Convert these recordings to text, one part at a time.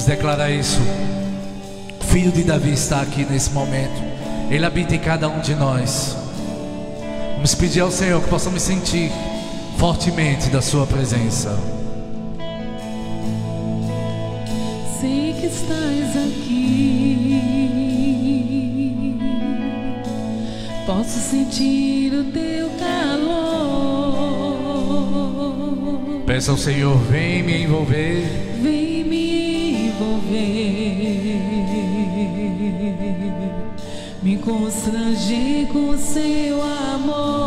declarar isso. O Filho de Davi está aqui nesse momento. Ele habita em cada um de nós. Vamos pedir ao Senhor que possamos sentir fortemente da sua presença. Sei que estás aqui, posso sentir o teu calor. Peça ao Senhor, vem me envolver, vem me envolver, me constranger com seu amor.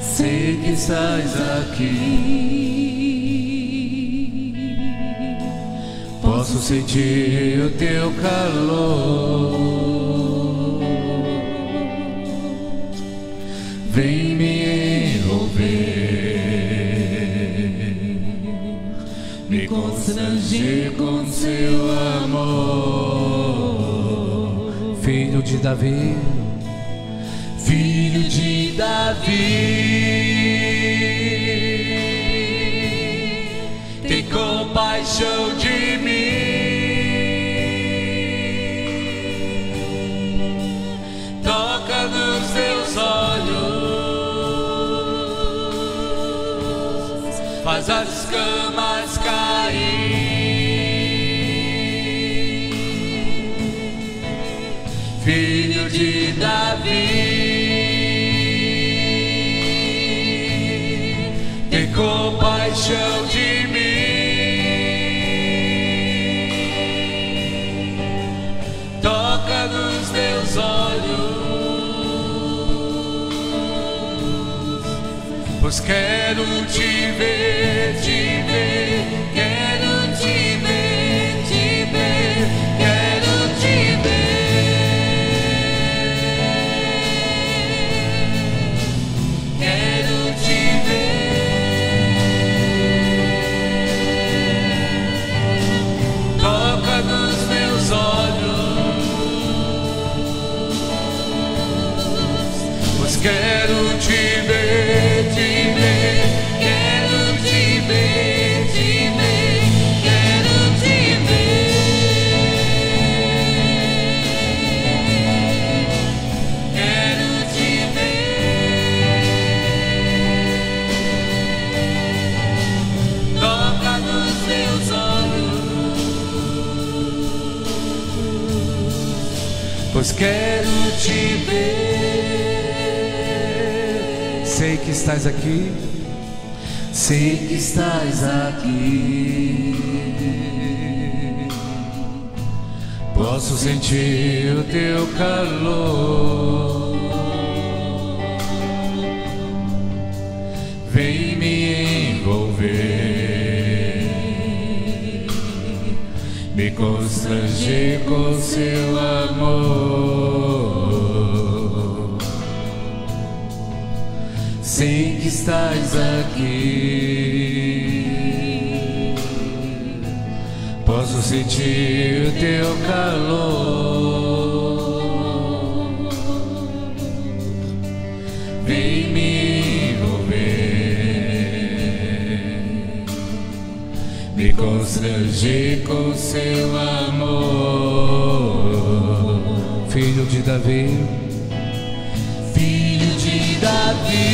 Sei que estás aqui, posso sentir o teu calor. Vem me envolver, me constranger com seu amor. Filho de Davi, filho de Davi, tem compaixão de mim. Toca nos teus olhos, faz as escamas cair. Filho de Davi, tem compaixão de mim. Toca nos teus olhos, pois quero te ver, te ver. Quero te ver, te ver. Quero te ver. Quero te ver. Toca nos meus olhos, pois quero te ver, te ver. Quero te ver, te ver. Quero te ver. Quero te ver. Toca nos meus olhos, pois quero te ver. Sei que estás aqui, sei que estás aqui. Posso sentir o teu calor. Vem me envolver, me constranger com seu amor. Sei que estás aqui, posso sentir o teu calor. Vem me envolver, me constranger com seu amor. Filho de Davi, filho de Davi,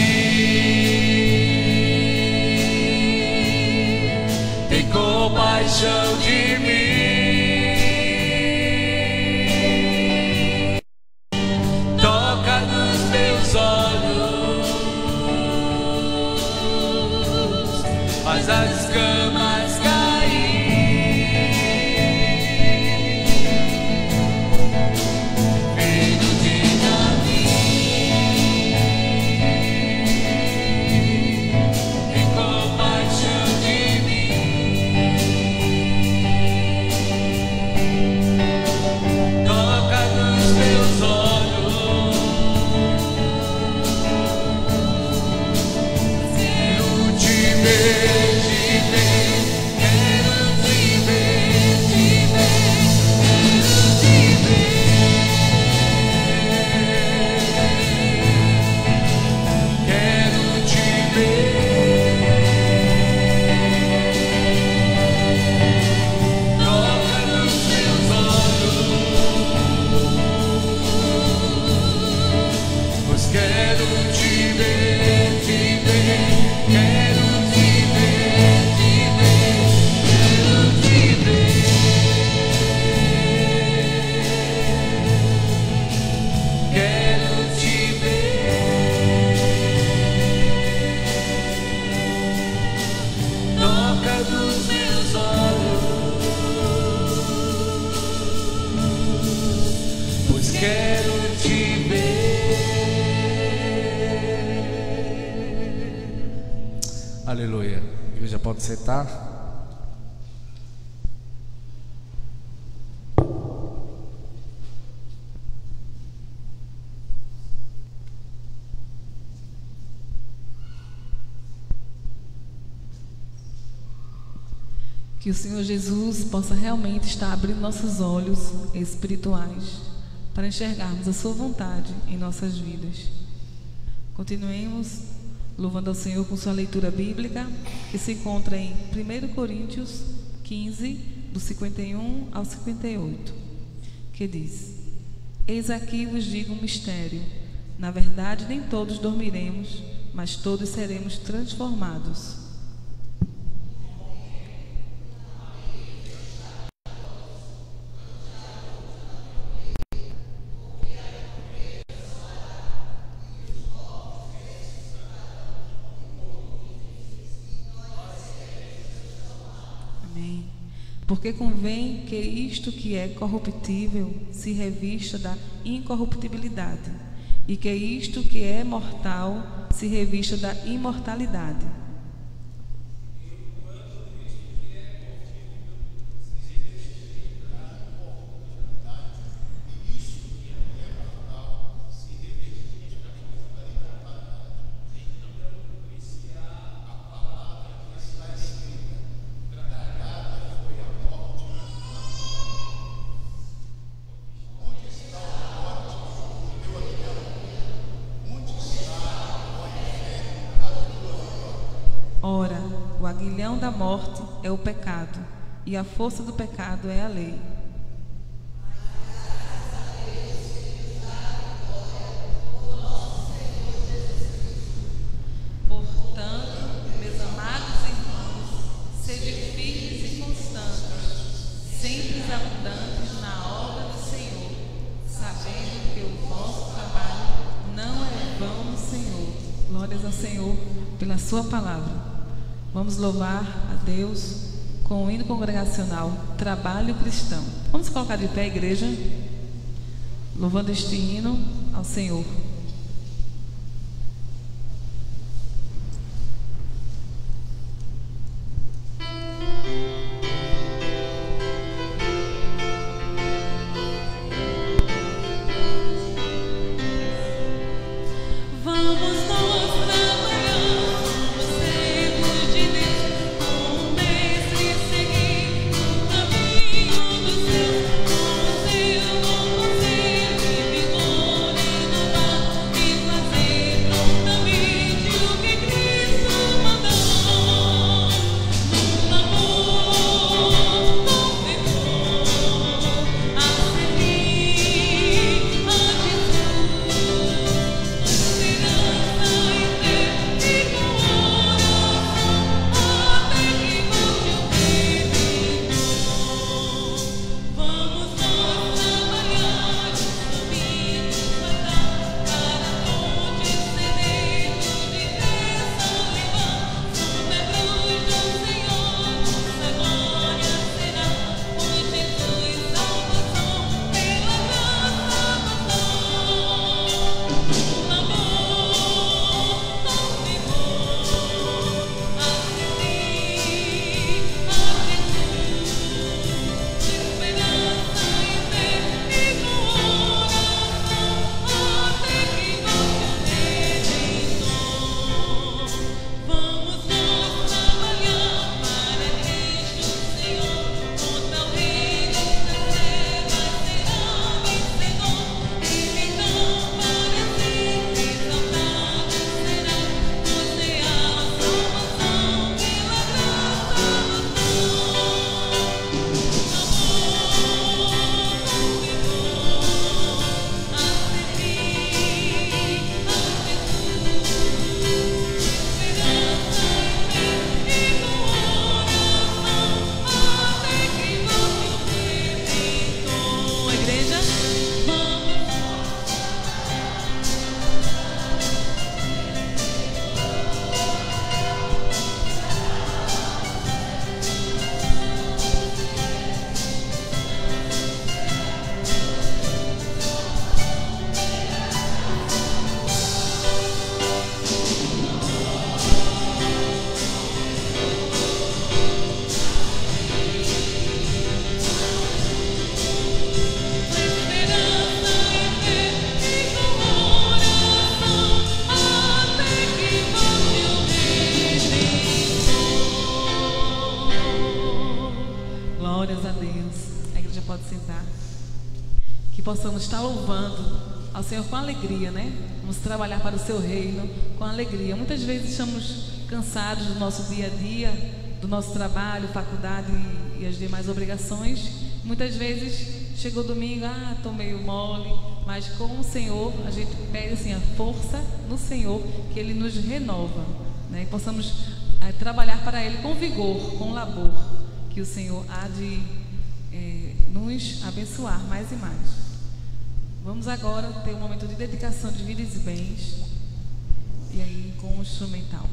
tem compaixão de mim. Toca nos meus olhos, faz as escamas cair. Filho de Davi, tem compaixão de mim. Aleluia. A igreja pode sentar. Que o Senhor Jesus possa realmente estar abrindo nossos olhos espirituais para enxergarmos a sua vontade em nossas vidas. Continuemos louvando ao Senhor com sua leitura bíblica, que se encontra em 1 Coríntios 15, do 51 ao 58, que diz: Eis aqui vos digo um mistério. Na verdade, nem todos dormiremos, mas todos seremos transformados. Porque convém que isto que é corruptível se revista da incorruptibilidade, e que isto que é mortal se revista da imortalidade. Ora, o aguilhão da morte é o pecado, e a força do pecado é a lei. Portanto, meus amados irmãos, sede firmes e constantes, sempre abundantes na obra do Senhor, sabendo que o vosso trabalho não é vão no Senhor. Glórias ao Senhor pela sua palavra. Vamos louvar a Deus com o hino congregacional Trabalho Cristão. Vamos colocar de pé, igreja, louvando este hino ao Senhor. Vamos Glórias a Deus. A igreja pode sentar. Que possamos estar louvando ao Senhor com alegria, né? Vamos trabalhar para o seu reino com alegria. Muitas vezes estamos cansados do nosso dia a dia, do nosso trabalho, faculdade e as demais obrigações. Muitas vezes chegou domingo, estou meio mole, mas com o Senhor a gente pede assim, a força no Senhor, que Ele nos renova, né? E possamos trabalhar para Ele com vigor, com labor, que o Senhor há de nos abençoar mais e mais. Vamos agora ter um momento de dedicação de vidas e bens, e aí com o instrumental.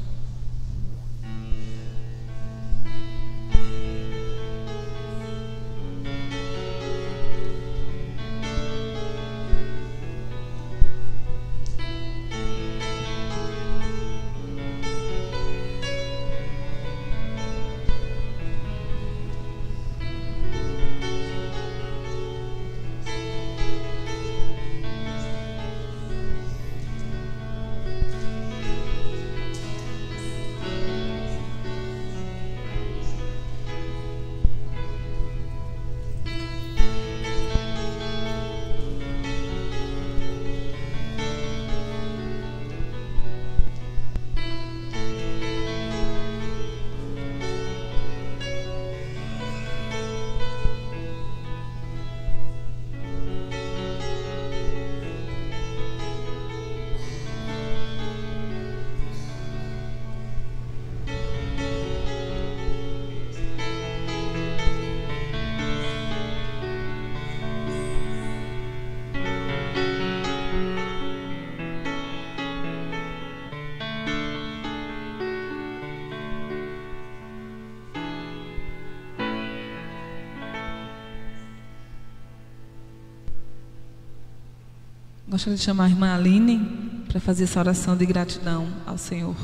Gostaria de chamar a irmã Aline para fazer essa oração de gratidão ao Senhor.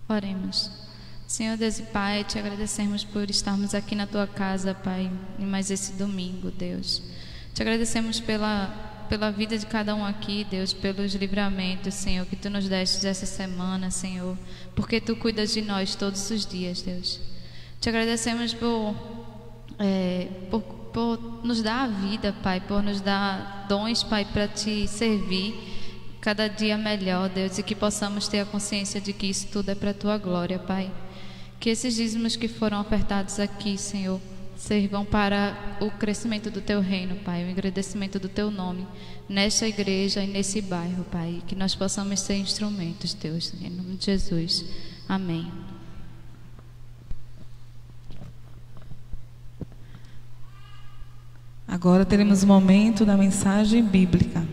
Oremos. Senhor Deus e Pai, te agradecemos por estarmos aqui na Tua casa, Pai, em mais esse domingo, Deus. Te agradecemos pela vida de cada um aqui, Deus, pelos livramentos, Senhor, que Tu nos deste essa semana, Senhor, porque Tu cuidas de nós todos os dias, Deus. Te agradecemos por nos dar a vida, Pai, por nos dar dons, Pai, para Te servir cada dia melhor, Deus, e que possamos ter a consciência de que isso tudo é para a Tua glória, Pai. Que esses dízimos que foram ofertados aqui, Senhor, sirvam para o crescimento do Teu reino, Pai, o engrandecimento do Teu nome nesta igreja e nesse bairro, Pai, que nós possamos ser instrumentos, Deus, em nome de Jesus. Amém. Agora teremos o momento da mensagem bíblica.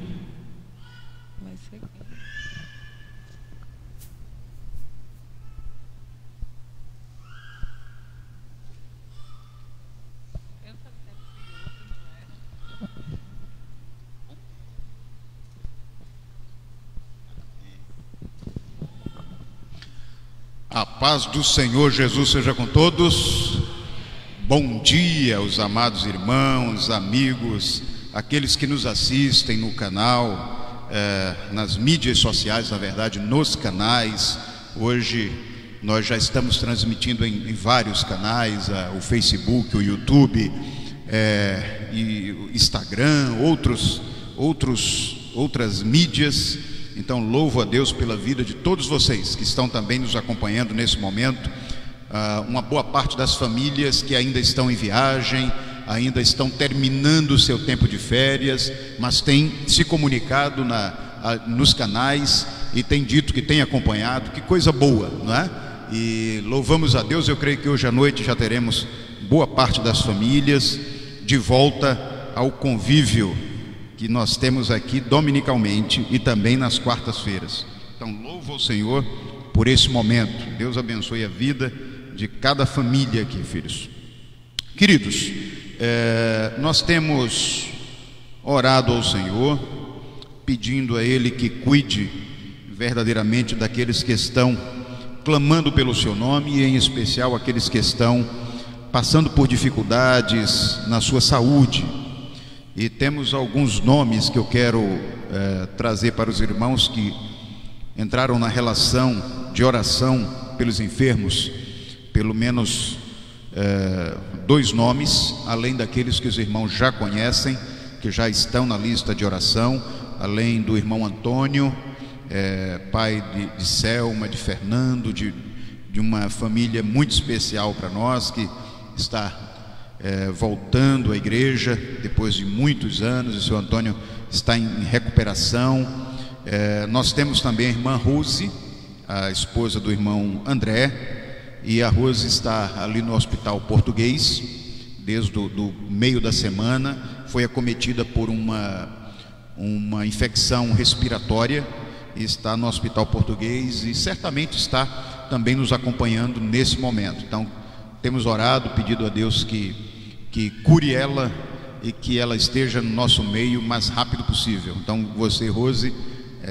A paz do Senhor Jesus seja com todos. Bom dia, os amados irmãos, amigos, aqueles que nos assistem no canal, nas mídias sociais, na verdade, nos canais. Hoje nós já estamos transmitindo em vários canais, o Facebook, o YouTube, e o Instagram, outras mídias. Então louvo a Deus pela vida de todos vocês que estão também nos acompanhando nesse momento. Uma boa parte das famílias que ainda estão em viagem, ainda estão terminando o seu tempo de férias, mas têm se comunicado nos canais e têm dito que têm acompanhado. Que coisa boa, não é? E louvamos a Deus. Eu creio que hoje à noite já teremos boa parte das famílias de volta ao convívio que nós temos aqui dominicalmente e também nas quartas-feiras. Então louvo ao Senhor por esse momento. Deus abençoe a vida de cada família aqui, filhos. Queridos, nós temos orado ao Senhor, pedindo a Ele que cuide verdadeiramente daqueles que estão clamando pelo seu nome, e em especial aqueles que estão passando por dificuldades na sua saúde. E temos alguns nomes que eu quero trazer para os irmãos que entraram na relação de oração pelos enfermos, pelo menos 2 nomes, além daqueles que os irmãos já conhecem, que já estão na lista de oração, além do irmão Antônio, pai de Selma, de Fernando, de uma família muito especial para nós, que está voltando à igreja depois de muitos anos. O seu Antônio está em recuperação. Nós temos também a irmã Rose, a esposa do irmão André, e a Rose está ali no Hospital Português desde o meio da semana. Foi acometida por uma infecção respiratória e está no Hospital Português, e certamente está também nos acompanhando nesse momento. Então, temos orado, pedido a Deus que cure ela e que ela esteja no nosso meio o mais rápido possível. Então, você, Rose,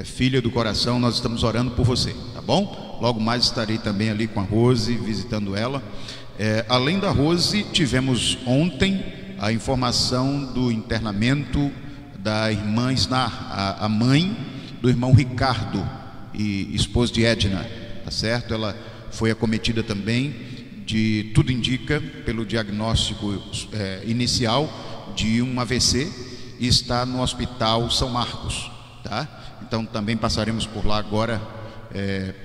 filha do coração, nós estamos orando por você, tá bom? Logo mais estarei também ali com a Rose, visitando ela. Além da Rose, tivemos ontem a informação do internamento da irmã Snar, a mãe do irmão Ricardo e esposa de Edna, tá certo? Ela foi acometida também, tudo indica, pelo diagnóstico inicial, de um AVC, e está no Hospital São Marcos, tá? Então também passaremos por lá agora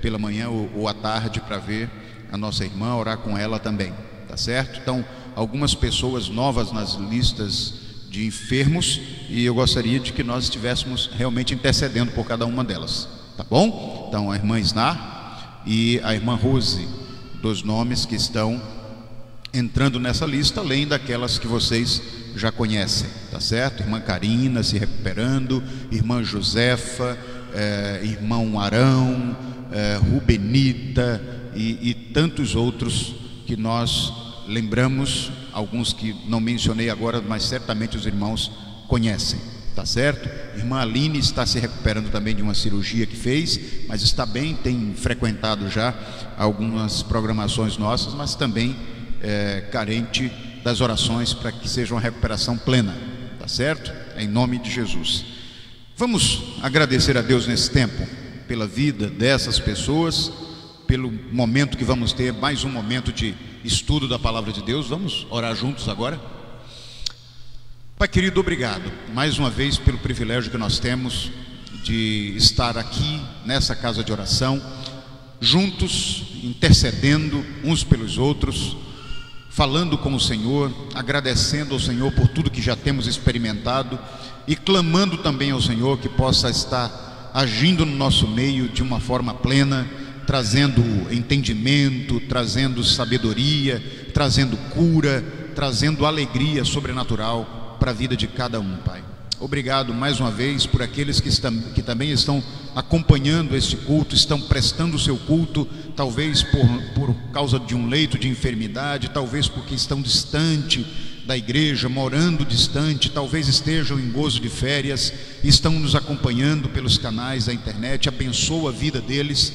pela manhã ou à tarde para ver a nossa irmã, orar com ela também, tá certo? Então, algumas pessoas novas nas listas de enfermos, e eu gostaria de que nós estivéssemos realmente intercedendo por cada uma delas, tá bom? Então, a irmã Snar e a irmã Rose, 2 nomes que estão entrando nessa lista, além daquelas que vocês já conhecem, tá certo? Irmã Karina se recuperando, irmã Josefa, irmão Arão, Rubenita e tantos outros que nós lembramos, alguns que não mencionei agora, mas certamente os irmãos conhecem, tá certo? Irmã Aline está se recuperando também de uma cirurgia que fez, mas está bem, tem frequentado já algumas programações nossas, mas também carente das orações para que seja uma recuperação plena, tá certo? Em nome de Jesus. Vamos agradecer a Deus nesse tempo pela vida dessas pessoas, pelo momento que vamos ter, mais um momento de estudo da palavra de Deus. Vamos orar juntos agora. Pai querido, obrigado mais uma vez pelo privilégio que nós temos de estar aqui nessa casa de oração, juntos, intercedendo uns pelos outros, falando com o Senhor, agradecendo ao Senhor por tudo que já temos experimentado e clamando também ao Senhor que possa estar agindo no nosso meio de uma forma plena, trazendo entendimento, trazendo sabedoria, trazendo cura, trazendo alegria sobrenatural para a vida de cada um, Pai. Obrigado mais uma vez por aqueles que também estão acompanhando este culto, estão prestando o seu culto, talvez por causa de um leito de enfermidade, talvez porque estão distante da igreja, morando distante, talvez estejam em gozo de férias, estão nos acompanhando pelos canais da internet. Abençoa a vida deles,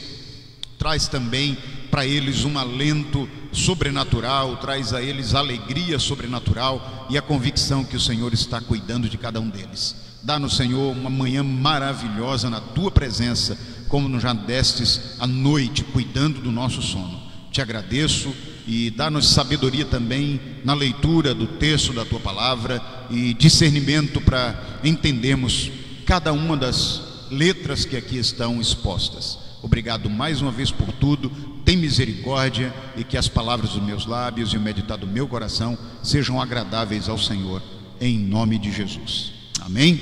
traz também para eles um alento sobrenatural, traz a eles alegria sobrenatural e a convicção que o Senhor está cuidando de cada um deles. Dá-nos, Senhor, uma manhã maravilhosa na Tua presença, como nos já destes à noite, cuidando do nosso sono. Te agradeço e dá-nos sabedoria também na leitura do texto da Tua palavra e discernimento para entendermos cada uma das letras que aqui estão expostas. Obrigado mais uma vez por tudo, tem misericórdia e que as palavras dos meus lábios e o meditar do meu coração sejam agradáveis ao Senhor, em nome de Jesus. Amém?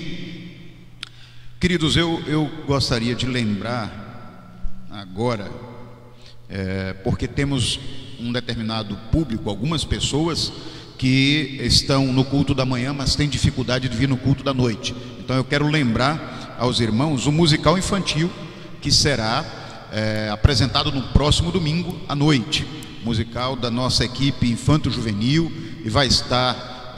Queridos, eu gostaria de lembrar agora, porque temos um determinado público, algumas pessoas que estão no culto da manhã, mas têm dificuldade de vir no culto da noite. Então eu quero lembrar aos irmãos o musical infantil que será apresentado no próximo domingo à noite, musical da nossa equipe infanto-juvenil, e vai estar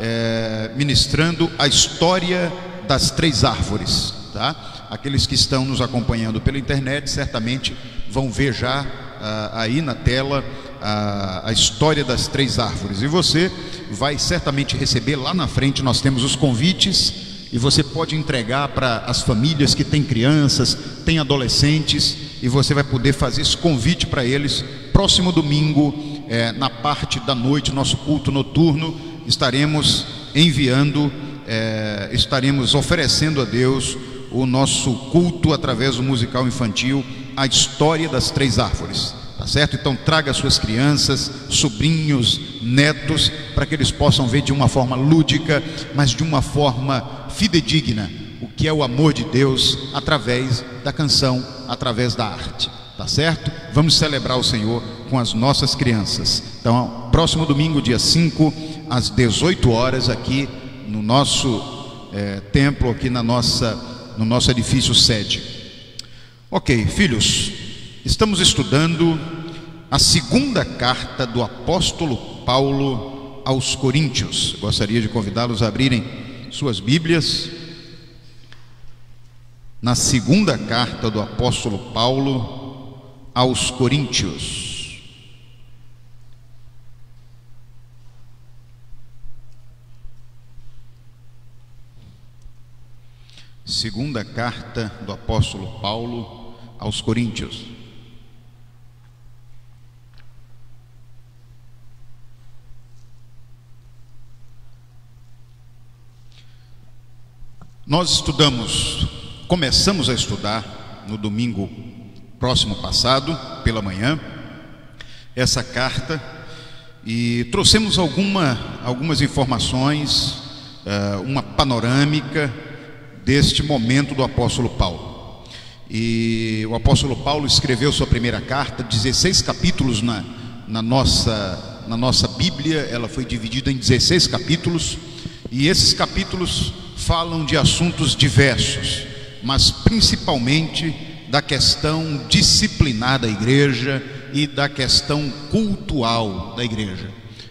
ministrando a história das 3 árvores, tá? Aqueles que estão nos acompanhando pela internet certamente vão ver já aí na tela a história das 3 árvores, e você vai certamente receber lá na frente. Nós temos os convites e você pode entregar para as famílias que têm crianças, têm adolescentes, e você vai poder fazer esse convite para eles. Próximo domingo, na parte da noite, nosso culto noturno, estaremos enviando, estaremos oferecendo a Deus o nosso culto através do musical infantil, a história das 3 árvores, tá certo? Então traga suas crianças, sobrinhos, netos, para que eles possam ver de uma forma lúdica, mas de uma forma fidedigna, o que é o amor de Deus através da canção, através da arte, tá certo? Vamos celebrar o Senhor com as nossas crianças. Então, próximo domingo, dia 5, às 18 horas, aqui no nosso templo, aqui no nosso edifício sede. Ok, filhos, estamos estudando a segunda carta do apóstolo Paulo aos Coríntios. Gostaria de convidá-los a abrirem suas Bíblias na segunda carta do apóstolo Paulo aos Coríntios. Segunda carta do apóstolo Paulo aos Coríntios. Nós começamos a estudar no domingo próximo passado, pela manhã, essa carta, e trouxemos algumas informações, uma panorâmica deste momento do apóstolo Paulo. E o apóstolo Paulo escreveu sua primeira carta, 16 capítulos na nossa Bíblia. Ela foi dividida em 16 capítulos, e esses capítulos falam de assuntos diversos, mas principalmente da questão disciplinar da igreja e da questão cultual da igreja.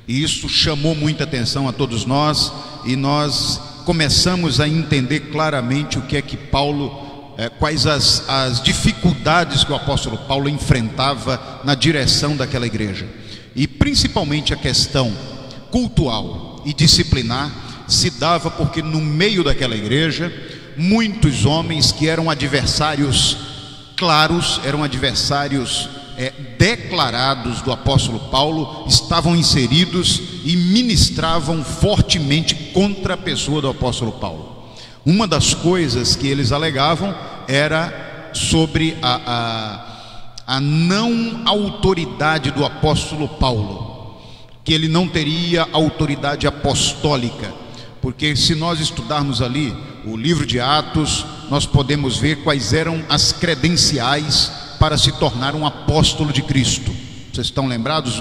E isso chamou muita atenção a todos nós, e nós começamos a entender claramente o que é que Paulo, quais as dificuldades que o apóstolo Paulo enfrentava na direção daquela igreja. E principalmente a questão cultual e disciplinar se dava porque no meio daquela igreja, muitos homens que eram adversários claros, eram adversários declarados do apóstolo Paulo, estavam inseridos e ministravam fortemente contra a pessoa do apóstolo Paulo. Uma das coisas que eles alegavam era sobre a não autoridade do apóstolo Paulo, que ele não teria autoridade apostólica, porque se nós estudarmos ali o livro de Atos, nós podemos ver quais eram as credenciais para se tornar um apóstolo de Cristo. Vocês estão lembrados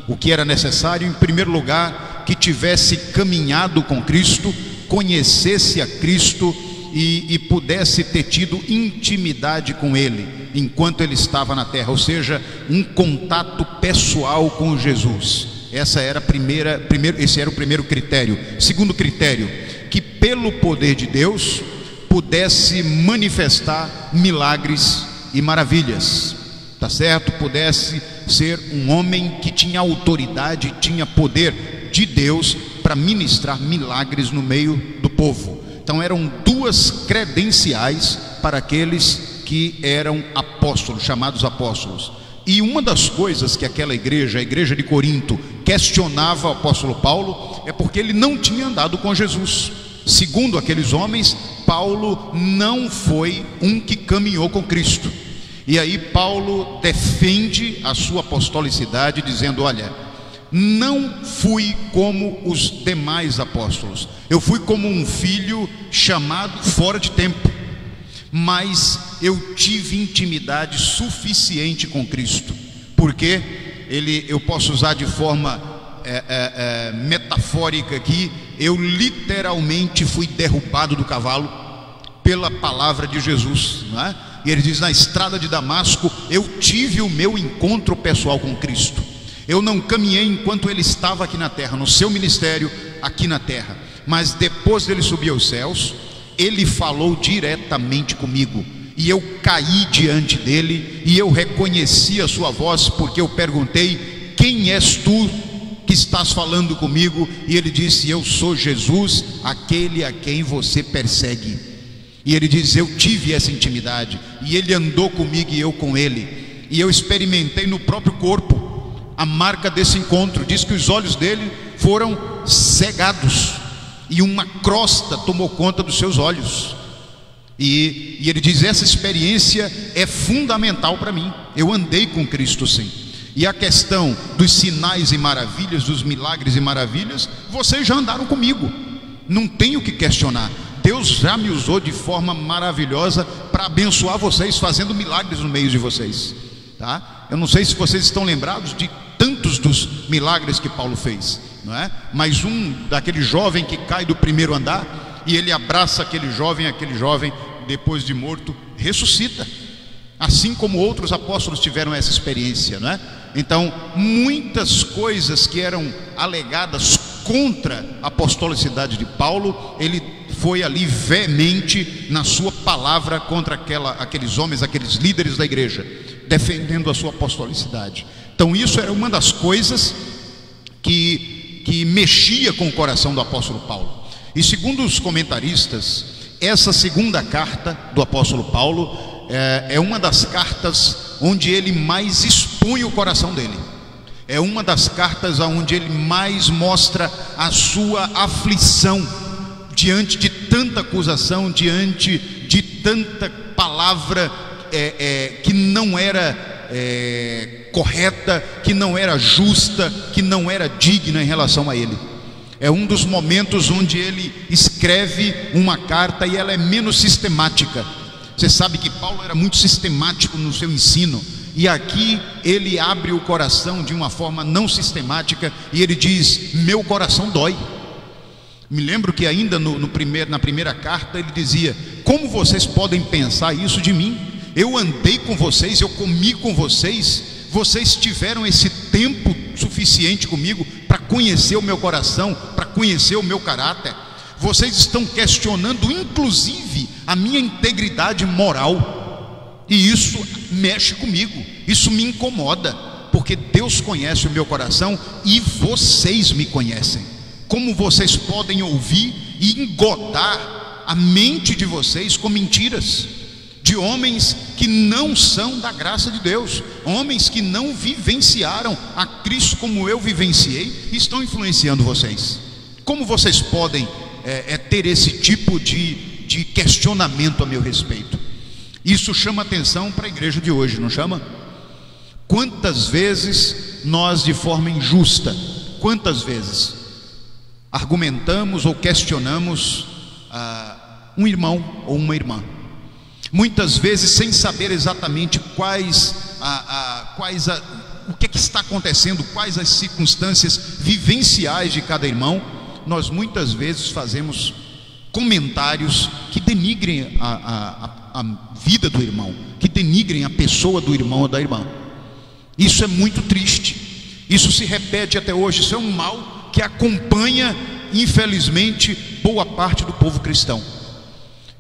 o que era necessário? Em primeiro lugar, que tivesse caminhado com Cristo, conhecesse a Cristo e pudesse ter tido intimidade com Ele enquanto Ele estava na terra, ou seja, um contato pessoal com Jesus. Esse era o primeiro critério. Segundo critério, que pelo poder de Deus pudesse manifestar milagres e maravilhas, tá certo? Pudesse ser um homem que tinha autoridade, tinha poder de Deus para ministrar milagres no meio do povo. Então eram duas credenciais para aqueles que eram apóstolos, chamados apóstolos. E uma das coisas que aquela igreja, a igreja de Corinto, questionava o apóstolo Paulo é porque ele não tinha andado com Jesus. Segundo aqueles homens, Paulo não foi um que caminhou com Cristo. E aí Paulo defende a sua apostolicidade, dizendo: olha, não fui como os demais apóstolos, eu fui como um filho chamado fora de tempo, mas eu tive intimidade suficiente com Cristo, porque eu posso usar de forma metafórica aqui, eu literalmente fui derrubado do cavalo pela palavra de Jesus, não é? E ele diz: na estrada de Damasco eu tive o meu encontro pessoal com Cristo. Eu não caminhei enquanto ele estava aqui na terra, no seu ministério aqui na terra, mas depois dele subir aos céus, ele falou diretamente comigo, e eu caí diante dele, e eu reconheci a sua voz, porque eu perguntei: quem és tu que estás falando comigo? E ele disse: eu sou Jesus, aquele a quem você persegue. E ele diz: eu tive essa intimidade, e ele andou comigo e eu com ele, e eu experimentei no próprio corpo a marca desse encontro. Diz que os olhos dele foram cegados e uma crosta tomou conta dos seus olhos. E ele diz: essa experiência é fundamental para mim. Eu andei com Cristo, sim. E a questão dos sinais e maravilhas, dos milagres e maravilhas, vocês já andaram comigo, não tenho o que questionar. Deus já me usou de forma maravilhosa para abençoar vocês, fazendo milagres no meio de vocês, tá? Eu não sei se vocês estão lembrados de tantos dos milagres que Paulo fez, não é? Mas daquele jovem que cai do primeiro andar, e ele abraça aquele jovem depois de morto ressuscita, assim como outros apóstolos tiveram essa experiência, não é? Então, muitas coisas que eram alegadas contra a apostolicidade de Paulo, ele foi ali veemente na sua palavra contra aqueles homens, aqueles líderes da igreja, defendendo a sua apostolicidade. Então isso era uma das coisas que mexia com o coração do apóstolo Paulo. E segundo os comentaristas, essa segunda carta do apóstolo Paulo é uma das cartas onde ele mais expõe o coração dele. É uma das cartas onde ele mais mostra a sua aflição diante de tanta acusação, diante de tanta palavra que não era correta, que não era justa, que não era digna em relação a ele. É um dos momentos onde ele escreve uma carta e ela é menos sistemática. Você sabe que Paulo era muito sistemático no seu ensino, e aqui ele abre o coração de uma forma não sistemática, e ele diz: meu coração dói. Me lembro que ainda na primeira carta ele dizia: como vocês podem pensar isso de mim? Eu andei com vocês, eu comi com vocês, vocês tiveram esse tempo suficiente comigo para conhecer o meu coração, para conhecer o meu caráter. Vocês estão questionando inclusive a minha integridade moral, e isso mexe comigo, isso me incomoda, porque Deus conhece o meu coração e vocês me conhecem. Como vocês podem ouvir e engodar a mente de vocês com mentiras de homens que não são da graça de Deus, homens que não vivenciaram a Cristo como eu vivenciei, e estão influenciando vocês? Como vocês podem ter esse tipo de questionamento a meu respeito? Isso chama atenção para a igreja de hoje, não chama? Quantas vezes nós, de forma injusta, quantas vezes argumentamos ou questionamos um irmão ou uma irmã, muitas vezes sem saber exatamente o que está acontecendo, quais as circunstâncias vivenciais de cada irmão. Nós muitas vezes fazemos comentários que denigrem a vida do irmão, que denigrem a pessoa do irmão ou da irmã. Isso é muito triste, isso se repete até hoje, isso é um mal que acompanha, infelizmente, boa parte do povo cristão.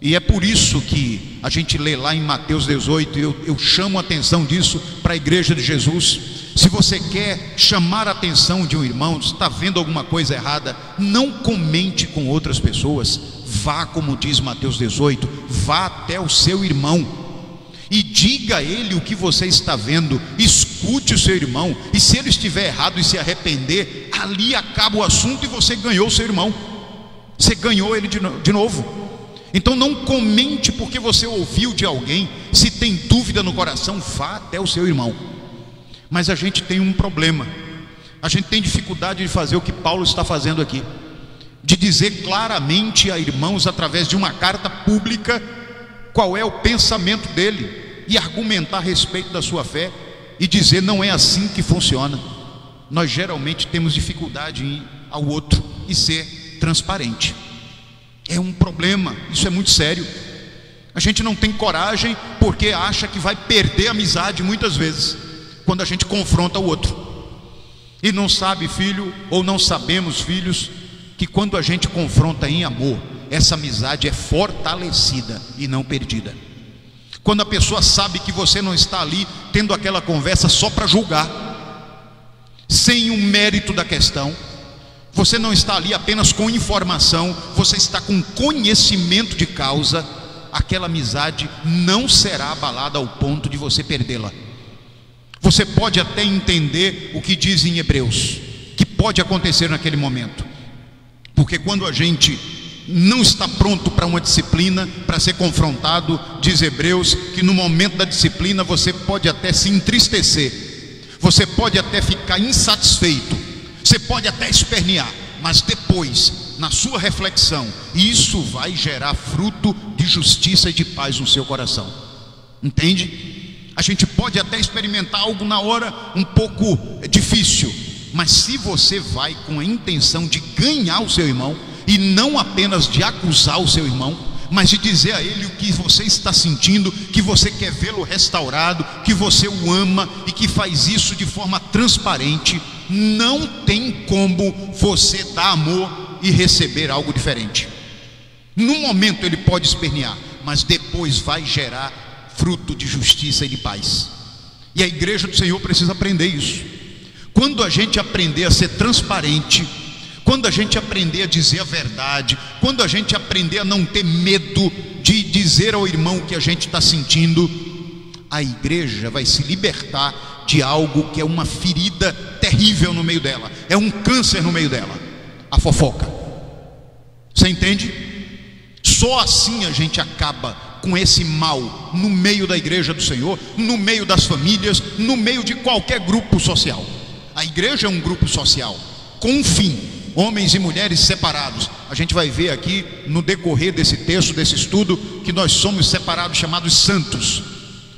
E é por isso que a gente lê lá em Mateus 18, eu chamo a atenção disso para a igreja de Jesus. Se você quer chamar a atenção de um irmão, está vendo alguma coisa errada, não comente com outras pessoas, vá, como diz Mateus 18, vá até o seu irmão e diga a ele o que você está vendo, escute o seu irmão, e se ele estiver errado e se arrepender, ali acaba o assunto e você ganhou o seu irmão, você ganhou ele de novo. Então não comente porque você ouviu de alguém. Se tem dúvida no coração, vá até o seu irmão. Mas a gente tem um problema, a gente tem dificuldade de fazer o que Paulo está fazendo aqui, de dizer claramente a irmãos, através de uma carta pública, qual é o pensamento dele, e argumentar a respeito da sua fé, e dizer: não é assim que funciona. Nós geralmente temos dificuldade em ir ao outro e ser transparente. É um problema, isso é muito sério. A gente não tem coragem porque acha que vai perder a amizade muitas vezes quando a gente confronta o outro. E não sabe, filho, ou não sabemos, filhos, que quando a gente confronta em amor, essa amizade é fortalecida e não perdida. Quando a pessoa sabe que você não está ali tendo aquela conversa só para julgar, sem o mérito da questão, você não está ali apenas com informação, você está com conhecimento de causa, aquela amizade não será abalada ao ponto de você perdê-la. Você pode até entender o que diz em Hebreus, que pode acontecer naquele momento, porque quando a gente não está pronto para uma disciplina, para ser confrontado, diz Hebreus, que no momento da disciplina você pode até se entristecer, você pode até ficar insatisfeito, você pode até espernear, mas depois, na sua reflexão, isso vai gerar fruto de justiça e de paz no seu coração. Entende? A gente pode até experimentar algo na hora um pouco difícil, mas se você vai com a intenção de ganhar o seu irmão, e não apenas de acusar o seu irmão, mas de dizer a ele o que você está sentindo, que você quer vê-lo restaurado, que você o ama e que faz isso de forma transparente, não tem como você dar amor e receber algo diferente. No momento ele pode espernear, mas depois vai gerar fruto de justiça e de paz. E a igreja do Senhor precisa aprender isso. Quando a gente aprender a ser transparente, quando a gente aprender a dizer a verdade, quando a gente aprender a não ter medo de dizer ao irmão o que a gente está sentindo, a igreja vai se libertar de algo que é uma ferida terrível no meio dela, é um câncer no meio dela, a fofoca. Você entende? Só assim a gente acaba com esse mal no meio da igreja do Senhor, no meio das famílias, no meio de qualquer grupo social. A igreja é um grupo social com um fim, homens e mulheres separados. A gente vai ver aqui no decorrer desse texto, desse estudo, que nós somos separados, chamados santos.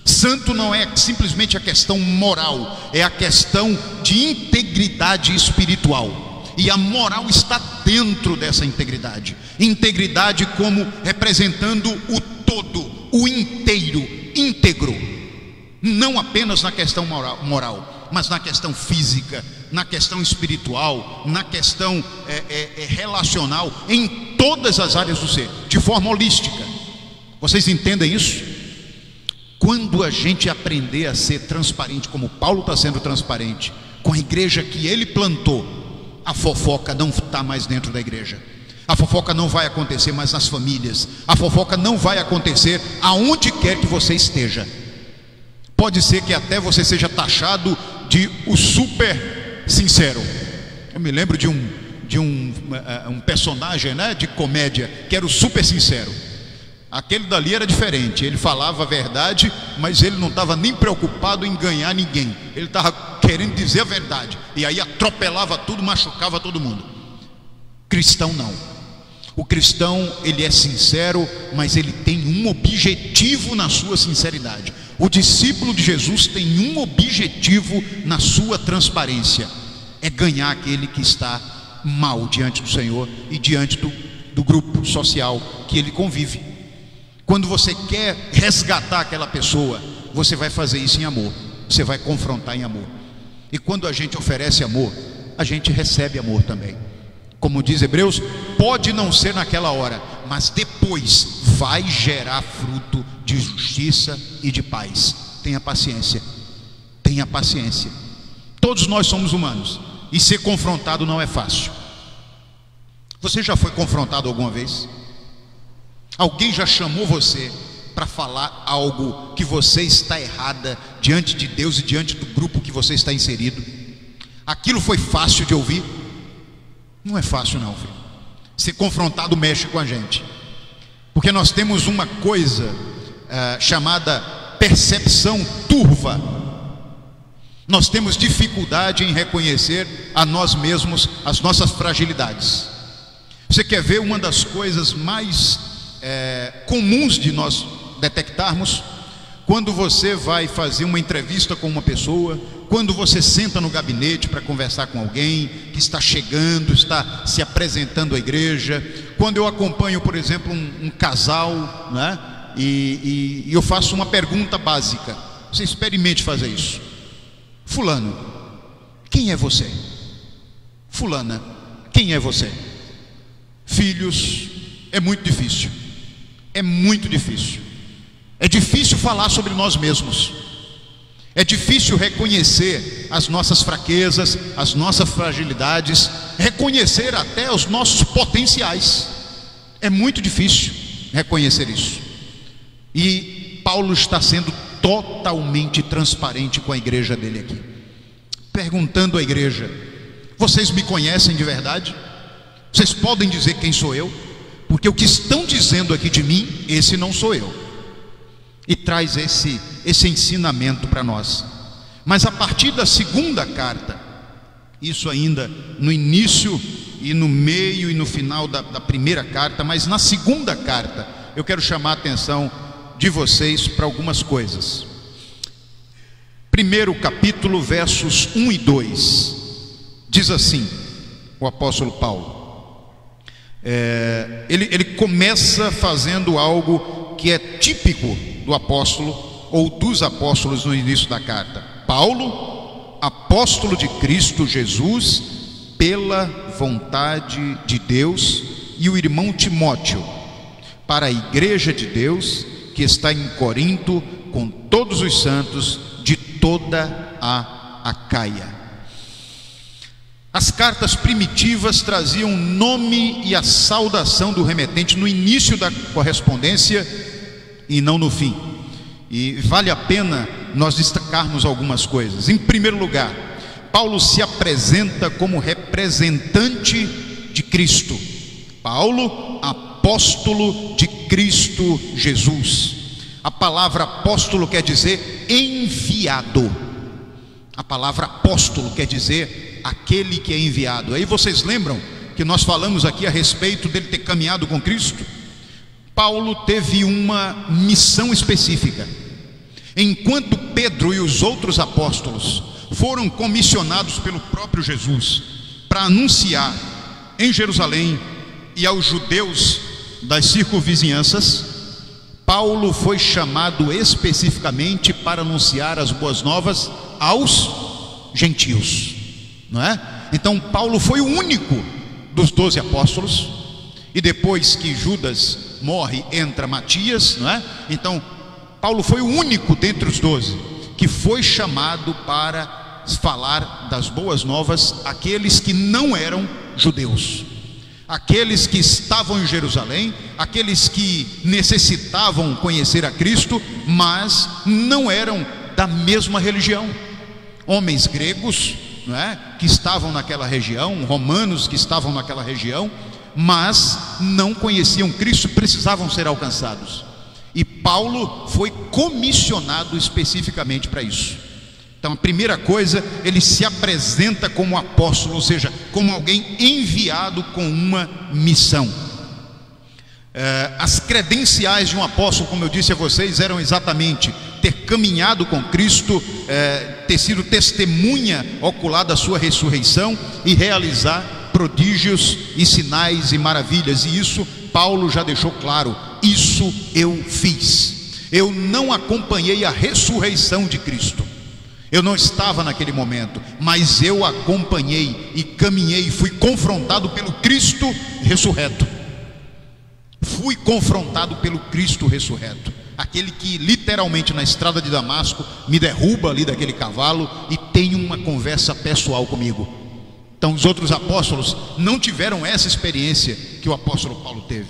Santo não é simplesmente a questão moral, é a questão de integridade espiritual, e a moral está dentro dessa integridade. Integridade como representando o todo, o inteiro, íntegro, não apenas na questão moral, mas na questão física, na questão espiritual, na questão relacional, em todas as áreas do ser, de forma holística. Vocês entendem isso? Quando a gente aprender a ser transparente, como Paulo está sendo transparente, com a igreja que ele plantou, a fofoca não está mais dentro da igreja, a fofoca não vai acontecer mais nas famílias, a fofoca não vai acontecer aonde quer que você esteja. Pode ser que até você seja taxado de o super sincero. Eu me lembro de um personagem, né, de comédia, que era o super sincero. Aquele dali era diferente, ele falava a verdade, mas ele não estava nem preocupado em ganhar ninguém, ele estava querendo dizer a verdade, e aí atropelava tudo, machucava todo mundo. Cristão não. O cristão, ele é sincero, mas ele tem um objetivo na sua sinceridade. O discípulo de Jesus tem um objetivo na sua transparência: é ganhar aquele que está mal diante do Senhor e diante do grupo social que ele convive. Quando você quer resgatar aquela pessoa, você vai fazer isso em amor, você vai confrontar em amor. E quando a gente oferece amor, a gente recebe amor também. Como diz Hebreus, pode não ser naquela hora, mas depois vai gerar fruto de justiça e de paz. Tenha paciência, tenha paciência. Todos nós somos humanos, e ser confrontado não é fácil. Você já foi confrontado alguma vez? Alguém já chamou você para falar algo que você está errada diante de Deus e diante do grupo que você está inserido? Aquilo foi fácil de ouvir? Não é fácil não, filho. Ser confrontado mexe com a gente, porque nós temos uma coisa chamada percepção turva. Nós temos dificuldade em reconhecer a nós mesmos as nossas fragilidades. Você quer ver uma das coisas mais comuns de nós detectarmos? Quando você vai fazer uma entrevista com uma pessoa, quando você senta no gabinete para conversar com alguém que está chegando, está se apresentando à igreja. Quando eu acompanho, por exemplo, um casal, né, e eu faço uma pergunta básica, você experimente fazer isso: fulano, quem é você? Fulana, quem é você? Filhos, é muito difícil. É muito difícil. É difícil falar sobre nós mesmos. É difícil reconhecer as nossas fraquezas, as nossas fragilidades, reconhecer até os nossos potenciais. É muito difícil reconhecer isso. E Paulo está sendo totalmente transparente com a igreja dele aqui, perguntando à igreja: vocês me conhecem de verdade? Vocês podem dizer quem sou eu? Porque o que estão dizendo aqui de mim, esse não sou eu. E traz esse ensinamento para nós. Mas a partir da segunda carta, isso ainda no início e no meio e no final da primeira carta, mas na segunda carta eu quero chamar a atenção de vocês para algumas coisas. Primeiro capítulo, versos 1 e 2, diz assim o apóstolo Paulo. Ele começa fazendo algo que é típico do apóstolo ou dos apóstolos no início da carta. Paulo, apóstolo de Cristo Jesus, pela vontade de Deus, e o irmão Timóteo, para a igreja de Deus que está em Corinto, com todos os santos de toda a Acaia. As cartas primitivas traziam o nome e a saudação do remetente no início da correspondência e não no fim. E vale a pena nós destacarmos algumas coisas. Em primeiro lugar, Paulo se apresenta como representante de Cristo. Paulo, apóstolo de Cristo Jesus. A palavra apóstolo quer dizer enviado. A palavra apóstolo quer dizer aquele que é enviado. Aí vocês lembram que nós falamos aqui a respeito dele ter caminhado com Cristo? Paulo teve uma missão específica. Enquanto Pedro e os outros apóstolos foram comissionados pelo próprio Jesus para anunciar em Jerusalém e aos judeus das circunvizinhanças, Paulo foi chamado especificamente para anunciar as boas novas aos gentios, não é? Então Paulo foi o único dos 12 apóstolos, e depois que Judas morre, entra Matias, não é? Então Paulo foi o único dentre os 12 que foi chamado para falar das boas novas àqueles que não eram judeus, aqueles que estavam em Jerusalém, aqueles que necessitavam conhecer a Cristo, mas não eram da mesma religião. Homens gregos, não é? Que estavam naquela região, romanos que estavam naquela região, mas não conheciam Cristo, precisavam ser alcançados. E Paulo foi comissionado especificamente para isso. Então a primeira coisa, ele se apresenta como apóstolo, ou seja, como alguém enviado com uma missão. As credenciais de um apóstolo, como eu disse a vocês, eram exatamente ter caminhado com Cristo, ter sido testemunha ocular da sua ressurreição e realizar prodígios e sinais e maravilhas. E isso Paulo já deixou claro: isso eu fiz. Eu não acompanhei a ressurreição de Cristo, eu não estava naquele momento, mas eu acompanhei e caminhei, fui confrontado pelo Cristo ressurreto. Fui confrontado pelo Cristo ressurreto, aquele que literalmente na estrada de Damasco me derruba ali daquele cavalo e tem uma conversa pessoal comigo. Então os outros apóstolos não tiveram essa experiência que o apóstolo Paulo teve.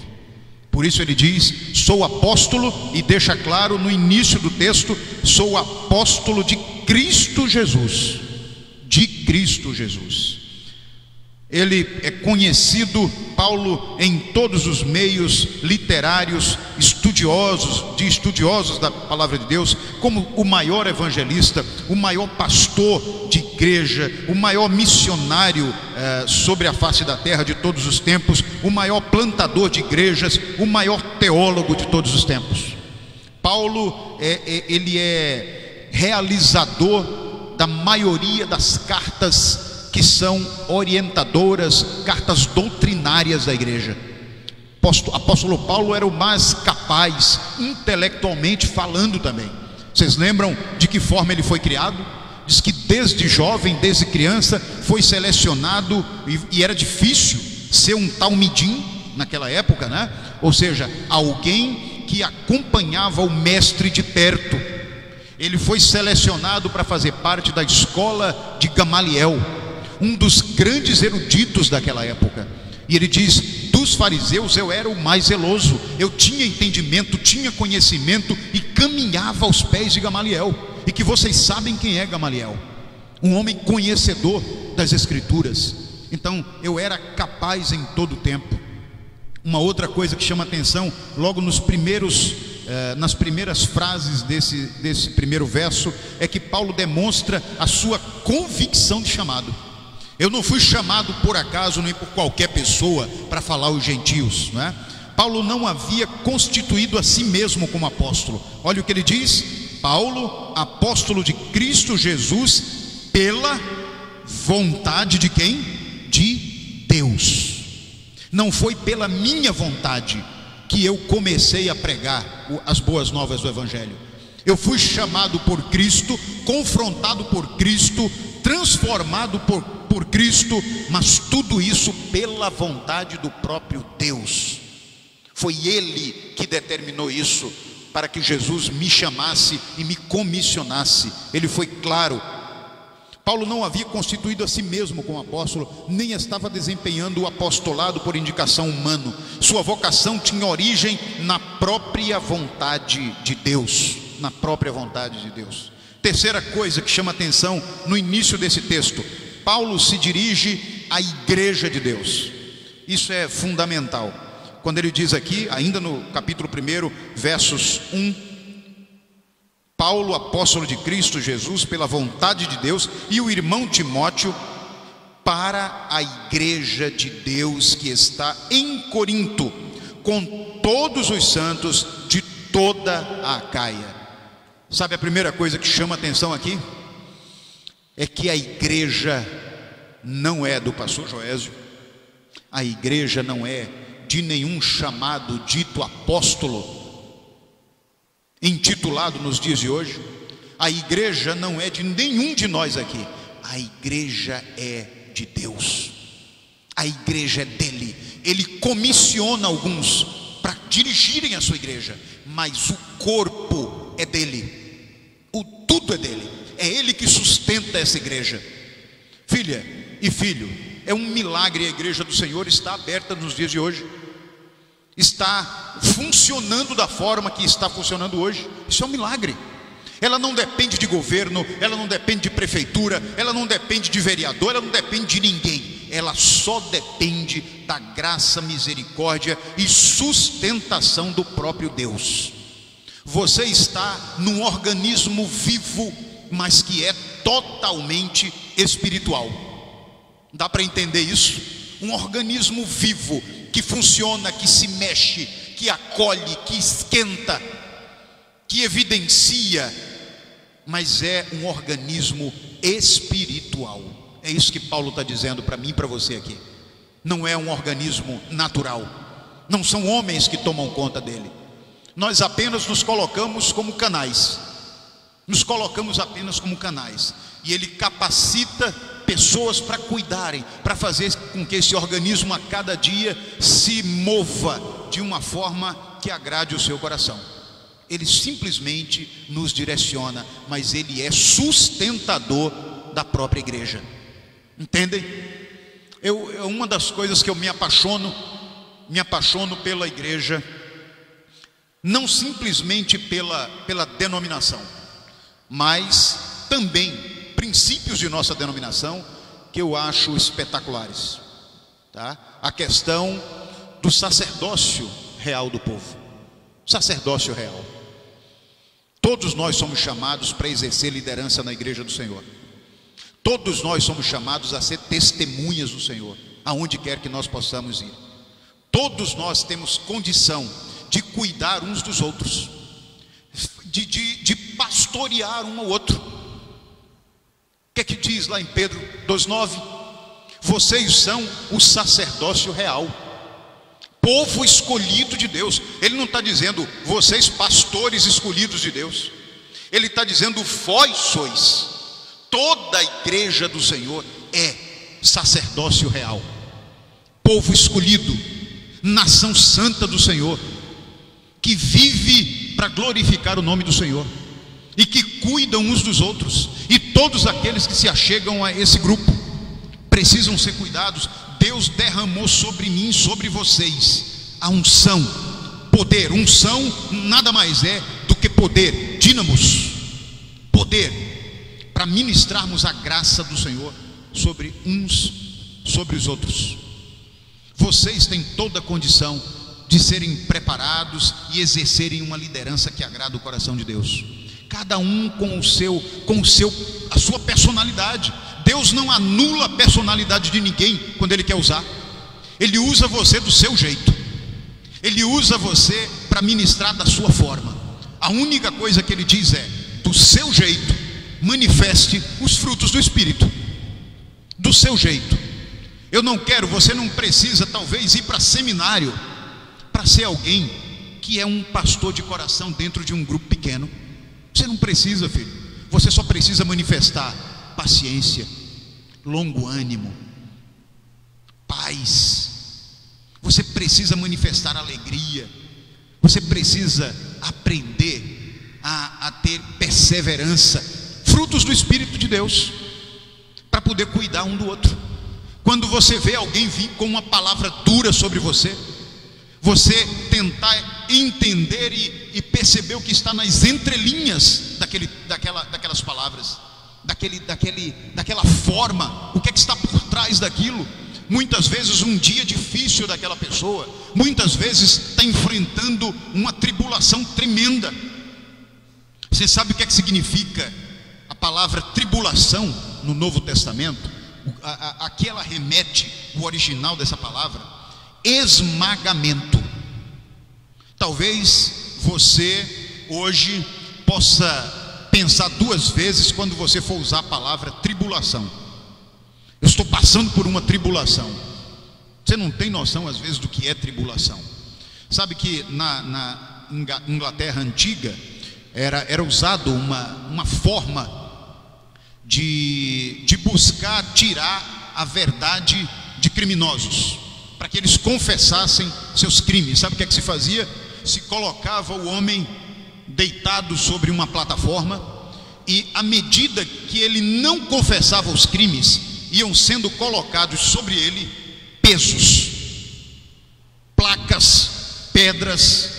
Por isso ele diz: sou apóstolo, e deixa claro no início do texto: sou apóstolo de Cristo Jesus. De Cristo Jesus. Ele é conhecido, Paulo, em todos os meios literários, estudiosos da palavra de Deus, como o maior evangelista, o maior pastor de igreja, o maior missionário sobre a face da terra de todos os tempos, o maior plantador de igrejas, o maior teólogo de todos os tempos. Paulo, ele é realizador da maioria das cartas que são orientadoras, cartas doutrinárias da igreja. Apóstolo Paulo era o mais capaz, intelectualmente falando também. Vocês lembram de que forma ele foi criado? Diz que desde jovem, desde criança, foi selecionado, e era difícil ser um talmidim naquela época, né? Ou seja, alguém que acompanhava o mestre de perto. Ele foi selecionado para fazer parte da escola de Gamaliel, um dos grandes eruditos daquela época. E ele diz: do dos fariseus eu era o mais zeloso. Eu tinha entendimento, tinha conhecimento e caminhava aos pés de Gamaliel. E que vocês sabem quem é Gamaliel, um homem conhecedor das Escrituras. Então eu era capaz em todo o tempo. Uma outra coisa que chama atenção logo nas primeiras frases desse primeiro verso é que Paulo demonstra a sua convicção de chamado. Eu não fui chamado por acaso nem por qualquer pessoa para falar aos gentios, não é? Paulo não havia constituído a si mesmo como apóstolo. Olha o que ele diz: Paulo, apóstolo de Cristo Jesus, pela vontade de quem? De Deus. Não foi pela minha vontade que eu comecei a pregar as boas novas do Evangelho. Eu fui chamado por Cristo, confrontado por Cristo, transformado por Cristo, mas tudo isso pela vontade do próprio Deus. Foi Ele que determinou isso, para que Jesus me chamasse e me comissionasse. Ele foi claro. Paulo não havia constituído a si mesmo como apóstolo, nem estava desempenhando o apostolado por indicação humana. Sua vocação tinha origem na própria vontade de Deus. Na própria vontade de Deus. Terceira coisa que chama atenção no início desse texto: Paulo se dirige à igreja de Deus. Isso é fundamental. Quando ele diz aqui, ainda no capítulo 1, versos 1, Paulo, apóstolo de Cristo Jesus, pela vontade de Deus, e o irmão Timóteo, para a igreja de Deus que está em Corinto, com todos os santos de toda a Acaia. Sabe a primeira coisa que chama atenção aqui? É que a igreja não é do pastor Joésio, a igreja não é de nenhum chamado dito apóstolo, intitulado nos dias de hoje. A igreja não é de nenhum de nós aqui. A igreja é de Deus. A igreja é dele. Ele comissiona alguns para dirigirem a sua igreja, mas o corpo é dele. O tudo é dele. É ele que sustenta essa igreja. Filha e filho, é um milagre a igreja do Senhor está aberta nos dias de hoje. Está funcionando da forma que está funcionando hoje. Isso é um milagre. Ela não depende de governo, ela não depende de prefeitura, ela não depende de vereador, ela não depende de ninguém. Ela só depende da graça, misericórdia e sustentação do próprio Deus. Você está num organismo vivo, mas que é totalmente espiritual. Dá para entender isso? Um organismo vivo, que funciona, que se mexe, que acolhe, que esquenta, que evidencia, mas é um organismo espiritual. É isso que Paulo está dizendo para mim e para você aqui. Não é um organismo natural, não são homens que tomam conta dele. Nós apenas nos colocamos como canais, e ele capacita pessoas para cuidarem, para fazer com que esse organismo a cada dia se mova de uma forma que agrade o seu coração. Ele simplesmente nos direciona, mas ele é sustentador da própria igreja. Entendem? Uma das coisas que eu me apaixono pela igreja, não simplesmente pela denominação, mas também princípios de nossa denominação que eu acho espetaculares, tá? A questão do sacerdócio real do povo. Sacerdócio real. Todos nós somos chamados para exercer liderança na igreja do Senhor. Todos nós somos chamados a ser testemunhas do Senhor, aonde quer que nós possamos ir. Todos nós temos condição de cuidar uns dos outros, de pastorear um ao outro. O que é que diz lá em Pedro 2,9? Vocês são o sacerdócio real, povo escolhido de Deus. Ele não está dizendo vocês pastores escolhidos de Deus. Ele está dizendo vós sois. Toda a igreja do Senhor é sacerdócio real, povo escolhido, nação santa do Senhor, que vive para glorificar o nome do Senhor e que cuidam uns dos outros. E todos aqueles que se achegam a esse grupo precisam ser cuidados Deus derramou sobre mim, sobre vocês, a unção, poder. Unção nada mais é do que poder, dínamos, poder, para ministrarmos a graça do Senhor sobre uns, sobre os outros. Vocês têm toda a condição de serem preparados e exercerem uma liderança que agrada o coração de Deus. Cada um com a sua personalidade. Deus não anula a personalidade de ninguém quando Ele quer usar. Ele usa você do seu jeito. Ele usa você para ministrar da sua forma. A única coisa que Ele diz é: do seu jeito, manifeste os frutos do Espírito. Do seu jeito. Eu não quero, você não precisa talvez ir para seminário para ser alguém que é um pastor de coração dentro de um grupo pequeno. Você não precisa, filho. Você só precisa manifestar paciência, longo ânimo, paz. Você precisa manifestar alegria. Você precisa aprender a ter perseverança, frutos do Espírito de Deus, para poder cuidar um do outro. Quando você vê alguém vir com uma palavra dura sobre você, você tentar entender e perceber o que está nas entrelinhas daquelas palavras, daquela forma, o que é que está por trás daquilo. Muitas vezes um dia difícil daquela pessoa, muitas vezes está enfrentando uma tribulação tremenda. Você sabe o que é que significa a palavra tribulação no Novo Testamento? Aqui ela remete, o original dessa palavra, esmagamento. Talvez você hoje possa pensar duas vezes quando você for usar a palavra tribulação. Eu estou passando por uma tribulação. Você não tem noção às vezes do que é tribulação. Sabe que na Inglaterra antiga era usado uma forma de buscar tirar a verdade de criminosos, para que eles confessassem seus crimes. Sabe o que é que se fazia? Se colocava o homem deitado sobre uma plataforma, e à medida que ele não confessava os crimes, iam sendo colocados sobre ele pesos, placas, pedras,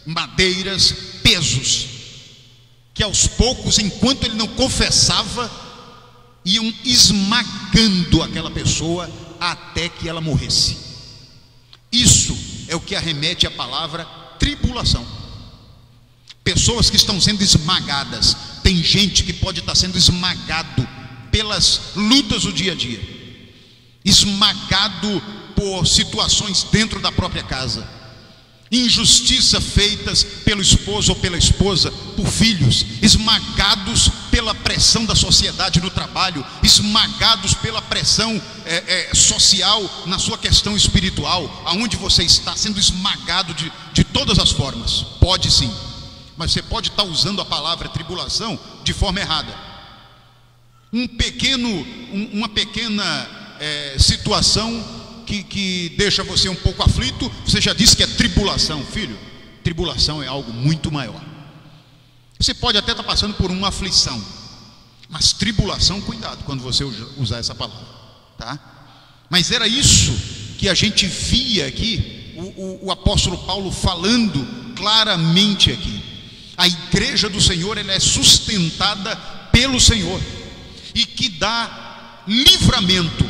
madeiras, pesos, que aos poucos, enquanto ele não confessava, iam esmagando aquela pessoa até que ela morresse. Isso é o que arremete a palavra tribulação. Pessoas que estão sendo esmagadas. Tem gente que pode estar sendo esmagado pelas lutas do dia a dia, esmagado por situações dentro da própria casa, injustiça feitas pelo esposo ou pela esposa, por filhos, esmagados pela pressão da sociedade no trabalho, esmagados pela pressão social na sua questão espiritual. Aonde você está sendo esmagado de todas as formas. Pode sim, mas você pode estar usando a palavra tribulação de forma errada. Uma pequena situação que deixa você um pouco aflito, você já disse que é tribulação. Filho, tribulação é algo muito maior. Você pode até estar passando por uma aflição, mas tribulação, cuidado quando você usar essa palavra, tá? Mas era isso que a gente via aqui, o apóstolo Paulo falando claramente aqui. A igreja do Senhor, ela é sustentada pelo Senhor, e que dá livramento,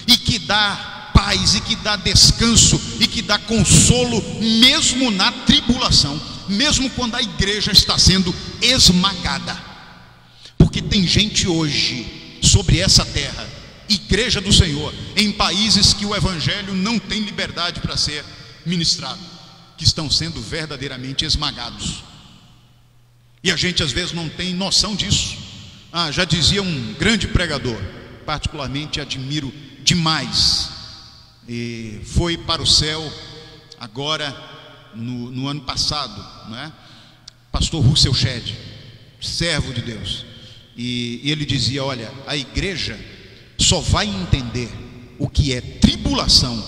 e que dá paz, e que dá descanso, e que dá consolo, mesmo na tribulação, mesmo quando a igreja está sendo esmagada. Porque tem gente hoje sobre essa terra, igreja do Senhor, em países que o evangelho não tem liberdade para ser ministrado, que estão sendo verdadeiramente esmagados. E a gente às vezes não tem noção disso. Já dizia um grande pregador, particularmente admiro demais, e foi para o céu agora no ano passado, não é? Pastor Russell Shedd, servo de Deus, e ele dizia: olha, a igreja só vai entender o que é tribulação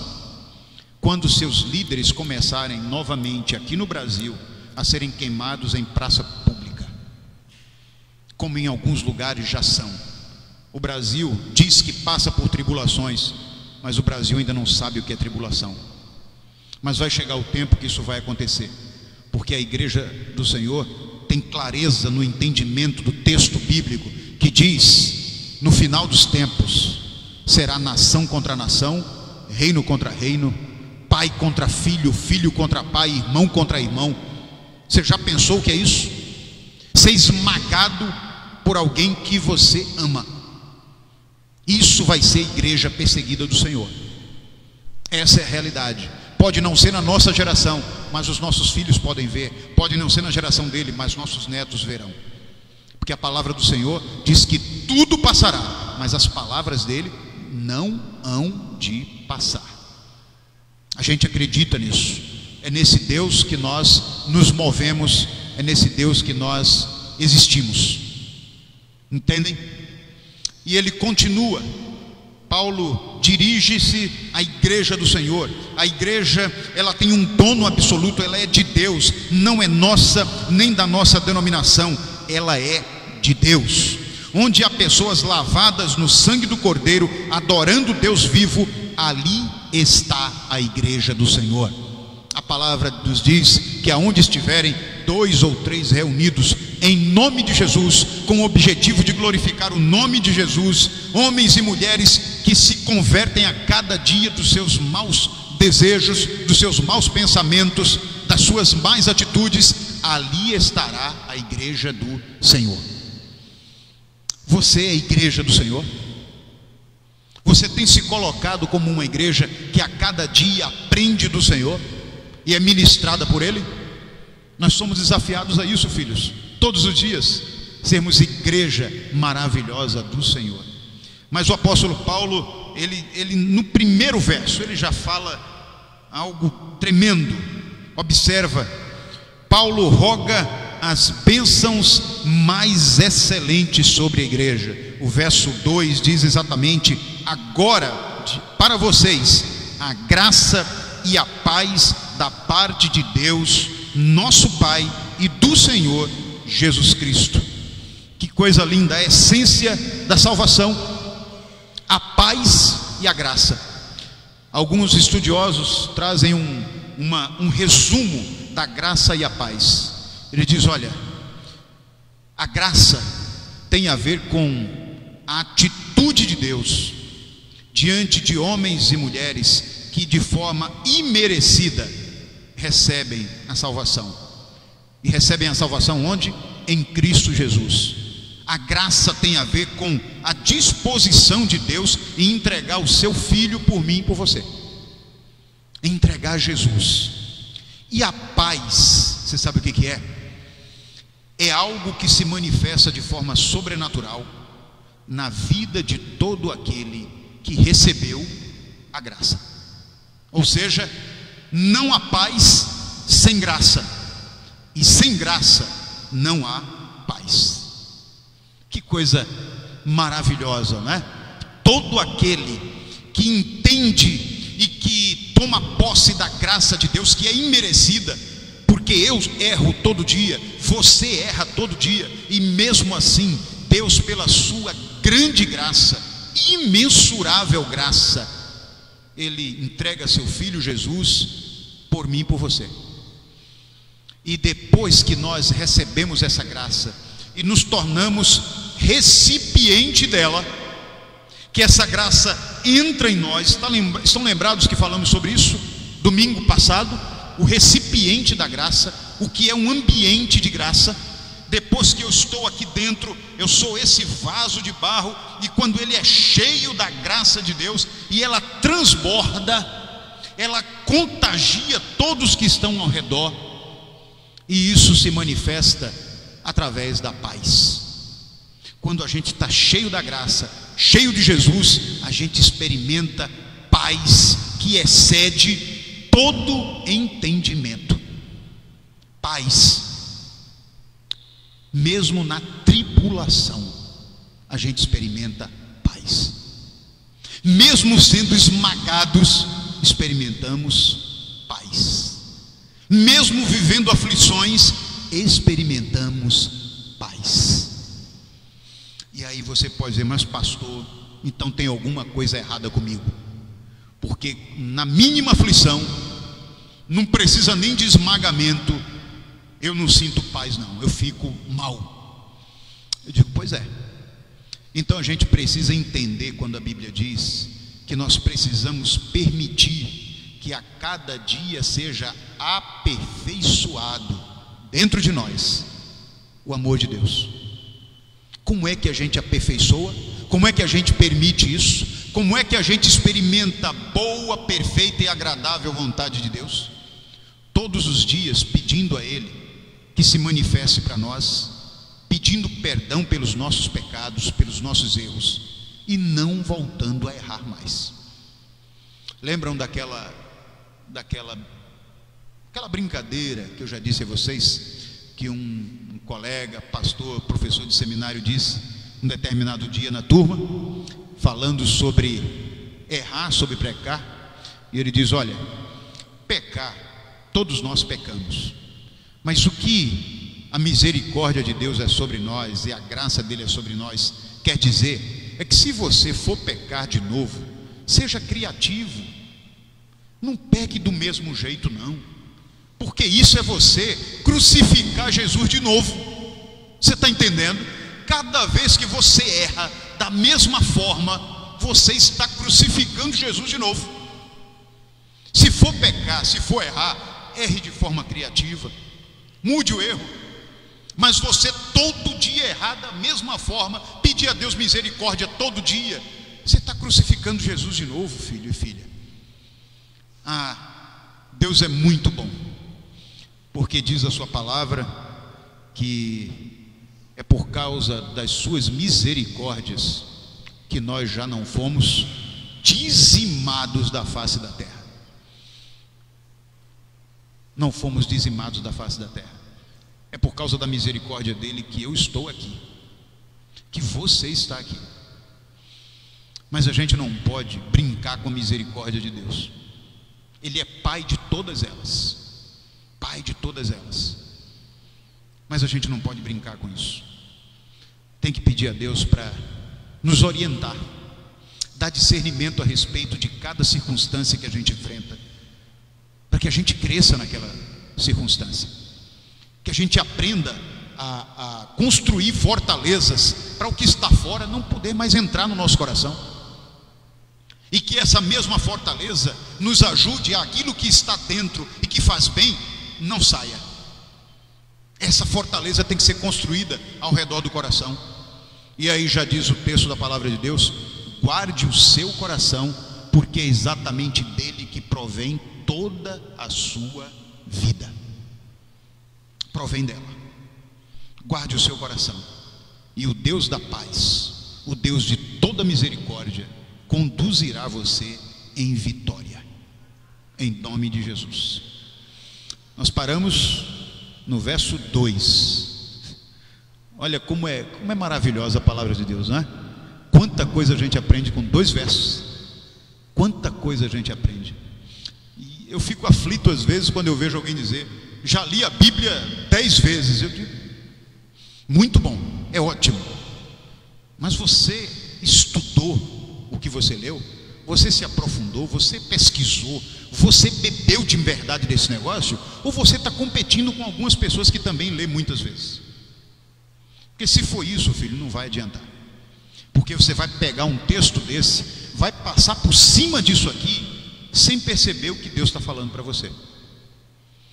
quando seus líderes começarem novamente aqui no Brasil a serem queimados em praça pública, como em alguns lugares já são. O Brasil diz que passa por tribulações, mas o Brasil ainda não sabe o que é tribulação. Mas vai chegar o tempo que isso vai acontecer, porque a igreja do Senhor tem clareza no entendimento do texto bíblico, que diz: no final dos tempos será nação contra nação, reino contra reino, pai contra filho, filho contra pai, irmão contra irmão. Você já pensou o que é isso? Ser esmagado por alguém que você ama. Isso vai ser a igreja perseguida do Senhor. Essa é a realidade. Pode não ser na nossa geração, mas os nossos filhos podem ver. Pode não ser na geração dele, mas nossos netos verão. Porque a palavra do Senhor diz que tudo passará, mas as palavras dele não hão de passar. A gente acredita nisso. É nesse Deus que nós nos movemos, é nesse Deus que nós existimos. Entendem? E ele continua. Paulo dirige-se à igreja do Senhor. A igreja, ela tem um dono absoluto, ela é de Deus, não é nossa, nem da nossa denominação, ela é de Deus. Onde há pessoas lavadas no sangue do Cordeiro, adorando Deus vivo, ali está a igreja do Senhor. A palavra nos diz que aonde estiverem 2 ou 3 reunidos em nome de Jesus, com o objetivo de glorificar o nome de Jesus, homens e mulheres que se convertem a cada dia dos seus maus desejos, dos seus maus pensamentos, das suas más atitudes, ali estará a igreja do Senhor. Você é a igreja do Senhor? Você tem se colocado como uma igreja que a cada dia aprende do Senhor e é ministrada por Ele? Nós somos desafiados a isso, filhos, todos os dias, sermos igreja maravilhosa do Senhor. Mas o apóstolo Paulo, ele no primeiro verso, ele já fala algo tremendo. Observa, Paulo roga as bênçãos mais excelentes sobre a igreja. O verso 2 diz exatamente: agora, para vocês, a graça e a paz da parte de Deus, nosso Pai, e do Senhor Jesus Cristo. Que coisa linda, a essência da salvação, a paz e a graça. Alguns estudiosos trazem um resumo da graça e a paz. Ele diz: olha, a graça tem a ver com a atitude de Deus diante de homens e mulheres que de forma imerecida recebem a salvação. E recebem a salvação onde? Em Cristo Jesus. A graça tem a ver com a disposição de Deus em entregar o seu Filho por mim e por você. Entregar Jesus. E a paz, você sabe o que é? É algo que se manifesta de forma sobrenatural na vida de todo aquele que recebeu a graça. Ou seja, não há paz sem graça, e sem graça não há paz. Que coisa maravilhosa, né? Todo aquele que entende e que toma posse da graça de Deus, que é imerecida, porque eu erro todo dia, você erra todo dia, e mesmo assim Deus, pela sua grande graça, imensurável graça, Ele entrega seu Filho Jesus por mim e por você. E depois que nós recebemos essa graça e nos tornamos recipiente dela, que essa graça entra em nós. Estão lembrados que falamos sobre isso domingo passado? O recipiente da graça, o que é um ambiente de graça. Depois que eu estou aqui dentro, eu sou esse vaso de barro, e quando ele é cheio da graça de Deus e ela transborda, ela contagia todos que estão ao redor, e isso se manifesta através da paz. Quando a gente está cheio da graça, cheio de Jesus, a gente experimenta paz que excede todo entendimento. Paz. Mesmo na tribulação, a gente experimenta paz. Mesmo sendo esmagados, experimentamos paz. Mesmo vivendo aflições, experimentamos paz. E aí você pode dizer: mas pastor, então tem alguma coisa errada comigo, porque na mínima aflição, não precisa nem de esmagamento, eu não sinto paz não, eu fico mal. Eu digo, pois é. Então a gente precisa entender quando a Bíblia diz que nós precisamos permitir que a cada dia seja aperfeiçoado dentro de nós o amor de Deus. Como é que a gente aperfeiçoa? Como é que a gente permite isso? Como é que a gente experimenta a boa, perfeita e agradável vontade de Deus? Todos os dias pedindo a Ele que se manifeste para nós, pedindo perdão pelos nossos pecados, pelos nossos erros, e não voltando a errar mais. Lembram daquela brincadeira que eu já disse a vocês, que um colega, pastor, professor de seminário disse um determinado dia na turma, falando sobre errar, sobre pecar, e ele diz, olha, pecar, todos nós pecamos, mas o que a misericórdia de Deus é sobre nós e a graça dele é sobre nós, quer dizer, é que se você for pecar de novo, seja criativo, não peque do mesmo jeito não, porque isso é você crucificar Jesus de novo. Você está entendendo? Cada vez que você erra da mesma forma, você está crucificando Jesus de novo. Se for pecar, se for errar, erre de forma criativa, mude o erro, mas você todo dia errar da mesma forma, pedir a Deus misericórdia todo dia, você está crucificando Jesus de novo, filho e filha. Deus é muito bom, porque diz a sua palavra que é por causa das suas misericórdias que nós já não fomos dizimados da face da terra. Não fomos dizimados da face da terra. É por causa da misericórdia dele que eu estou aqui, que você está aqui. Mas a gente não pode brincar com a misericórdia de Deus. Ele é pai de todas elas, pai de todas elas, mas a gente não pode brincar com isso. Tem que pedir a Deus para nos orientar, dar discernimento a respeito de cada circunstância que a gente enfrenta, para que a gente cresça naquela circunstância, que a gente aprenda a construir fortalezas para o que está fora não poder mais entrar no nosso coração, e que essa mesma fortaleza nos ajude a aquilo que está dentro e que faz bem não saia. Essa fortaleza tem que ser construída ao redor do coração. E aí já diz o texto da palavra de Deus, guarde o seu coração, porque é exatamente dele que provém toda a sua vida. Provém dela. Guarde o seu coração, e o Deus da paz, o Deus de toda misericórdia, conduzirá você em vitória, em nome de Jesus. Nós paramos no verso 2. Olha como é maravilhosa a palavra de Deus, não é? Quanta coisa a gente aprende com 2 versos. Quanta coisa a gente aprende. E eu fico aflito às vezes quando eu vejo alguém dizer, já li a Bíblia 10 vezes. Eu digo, muito bom, é ótimo, mas você estudou o que você leu? Você se aprofundou? Você pesquisou? Você bebeu de verdade desse negócio? Ou você está competindo com algumas pessoas que também lê muitas vezes? Porque se for isso, filho, não vai adiantar. Porque você vai pegar um texto desse, vai passar por cima disso aqui, sem perceber o que Deus está falando para você.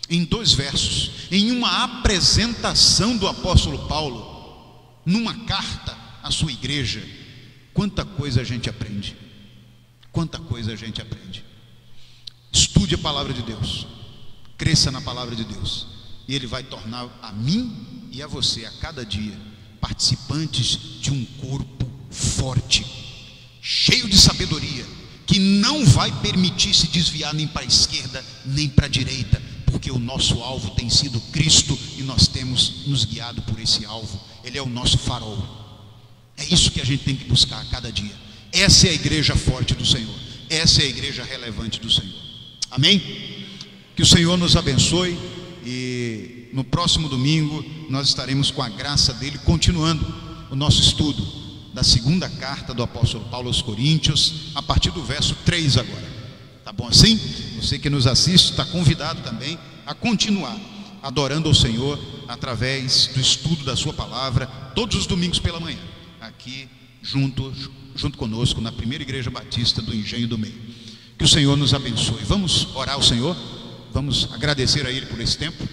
Em 2 versos, em uma apresentação do apóstolo Paulo, numa carta à sua igreja, quanta coisa a gente aprende. Quanta coisa a gente aprende. Estude a palavra de Deus, cresça na palavra de Deus, e Ele vai tornar a mim e a você a cada dia participantes de um corpo forte, cheio de sabedoria, que não vai permitir se desviar nem para a esquerda nem para a direita, porque o nosso alvo tem sido Cristo e nós temos nos guiado por esse alvo. Ele é o nosso farol. É isso que a gente tem que buscar a cada dia. Essa é a igreja forte do Senhor, essa é a igreja relevante do Senhor. Amém? Que o Senhor nos abençoe, e no próximo domingo nós estaremos com a graça dele continuando o nosso estudo da 2ª carta do apóstolo Paulo aos Coríntios, a partir do verso 3 agora. Tá bom assim? Você que nos assiste está convidado também a continuar adorando ao Senhor através do estudo da sua palavra, todos os domingos pela manhã, aqui junto conosco na Primeira Igreja Batista do Engenho do Meio. Que o Senhor nos abençoe. Vamos orar ao Senhor? Vamos agradecer a Ele por esse tempo?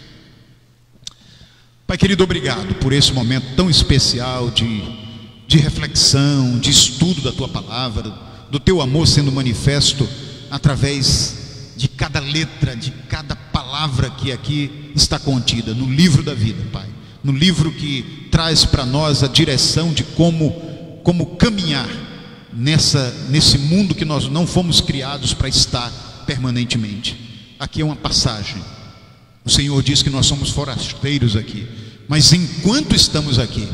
Pai querido, obrigado por esse momento tão especial de reflexão, de estudo da Tua palavra, do Teu amor sendo manifesto através de cada letra, de cada palavra que aqui está contida no livro da vida, Pai. No livro que traz para nós a direção de como caminhar nesse mundo que nós não fomos criados para estar permanentemente. Aqui é uma passagem. O Senhor diz que nós somos forasteiros aqui, mas enquanto estamos aqui,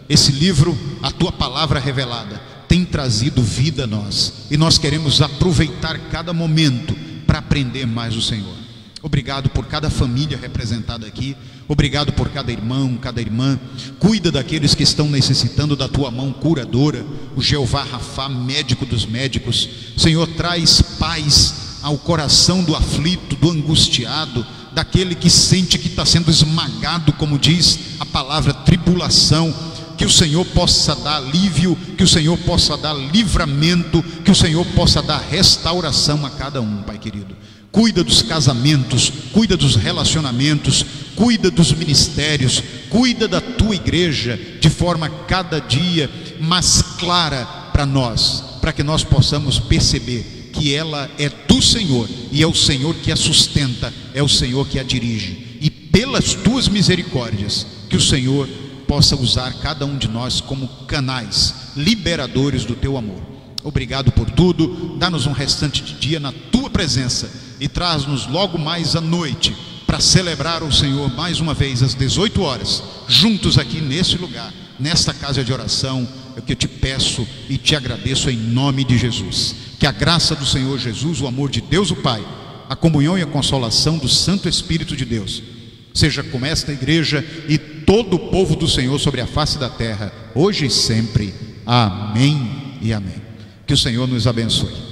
esse livro, a Tua palavra revelada, tem trazido vida a nós, e nós queremos aproveitar cada momento para aprender mais o Senhor. Obrigado por cada família representada aqui, obrigado por cada irmão, cada irmã. Cuida daqueles que estão necessitando da Tua mão curadora, o Jeová Rafá, médico dos médicos. Senhor, traz paz ao coração do aflito, do angustiado, daquele que sente que está sendo esmagado, como diz a palavra tribulação. Que o Senhor possa dar alívio, que o Senhor possa dar livramento, que o Senhor possa dar restauração a cada um, Pai querido. Cuida dos casamentos, cuida dos relacionamentos, cuida dos ministérios, cuida da Tua igreja de forma cada dia mais clara para nós, para que nós possamos perceber que ela é do Senhor, e é o Senhor que a sustenta, é o Senhor que a dirige, e pelas Tuas misericórdias, que o Senhor possa usar cada um de nós como canais liberadores do Teu amor. Obrigado por tudo. Dá-nos um restante de dia na Tua presença e traz-nos logo mais à noite para celebrar o Senhor mais uma vez às 18 horas, juntos aqui nesse lugar, nesta casa de oração. É o que eu te peço e te agradeço em nome de Jesus. Que a graça do Senhor Jesus, o amor de Deus o Pai, a comunhão e a consolação do Santo Espírito de Deus seja com esta igreja e todo o povo do Senhor sobre a face da terra, hoje e sempre. Amém e amém. Que o Senhor nos abençoe.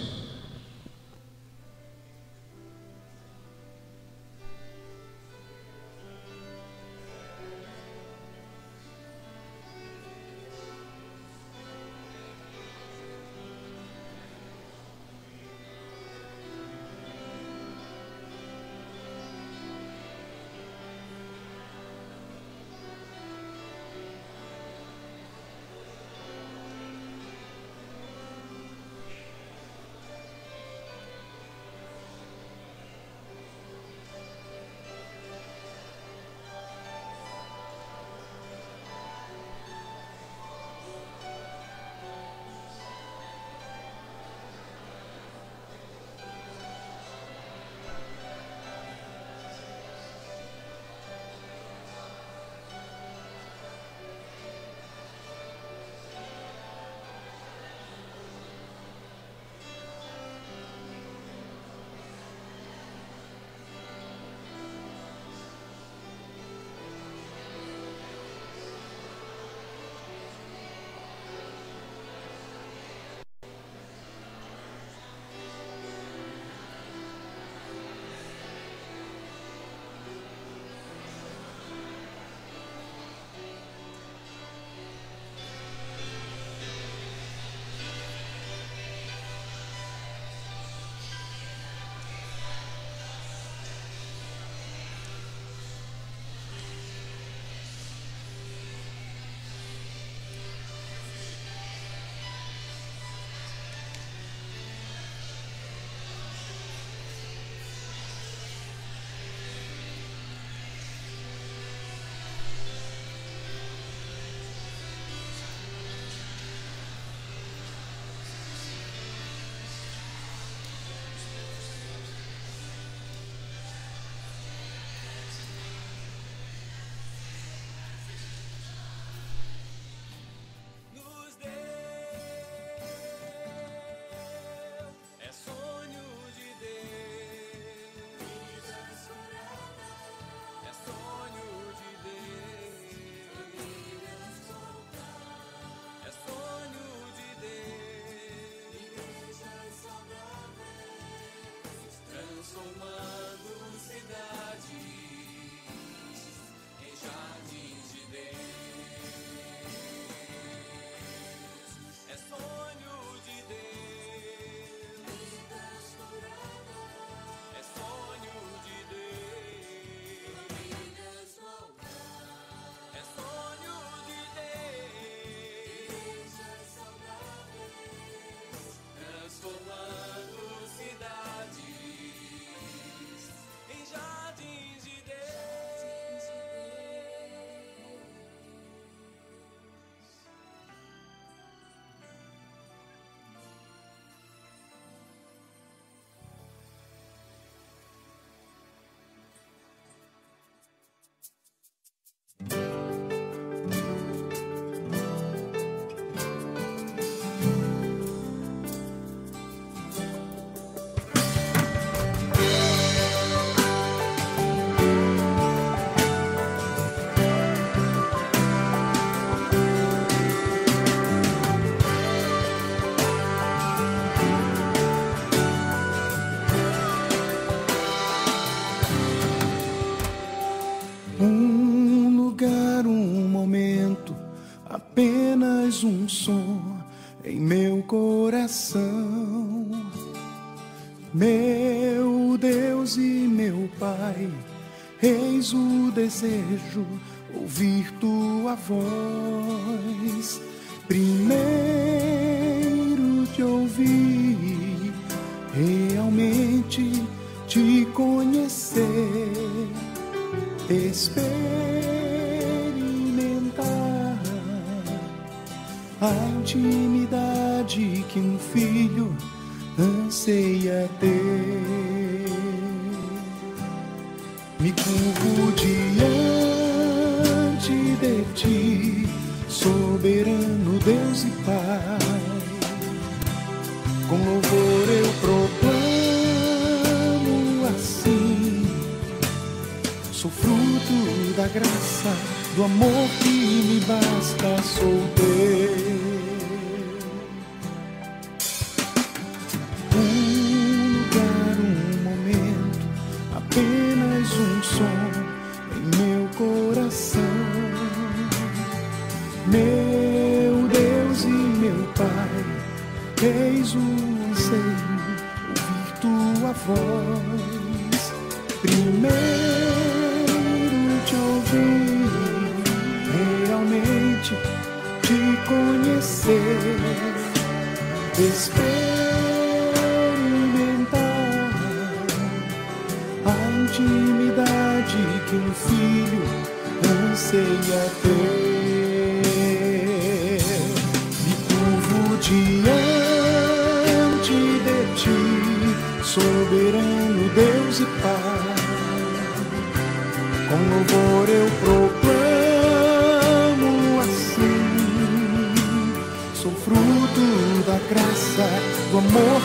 Meu Deus e meu Pai, eis o desejo, ouvir tua voz. Primeiro te ouvir, realmente te conhecer, experimentar a intimidade que um filho anseia ter. Me curvo diante de ti, soberano Deus e Pai. Com louvor eu proclamo assim: sou fruto da graça, do amor que me basta, sou teu. Apenas um som em meu coração. Meu Deus e meu Pai, eis o anseio, ouvir tua voz. Primeiro te ouvir, realmente te conhecer, intimidade que um filho anseia ter. Me curvo diante de ti, soberano Deus e Pai. Com louvor eu proclamo assim: sou fruto da graça, do amor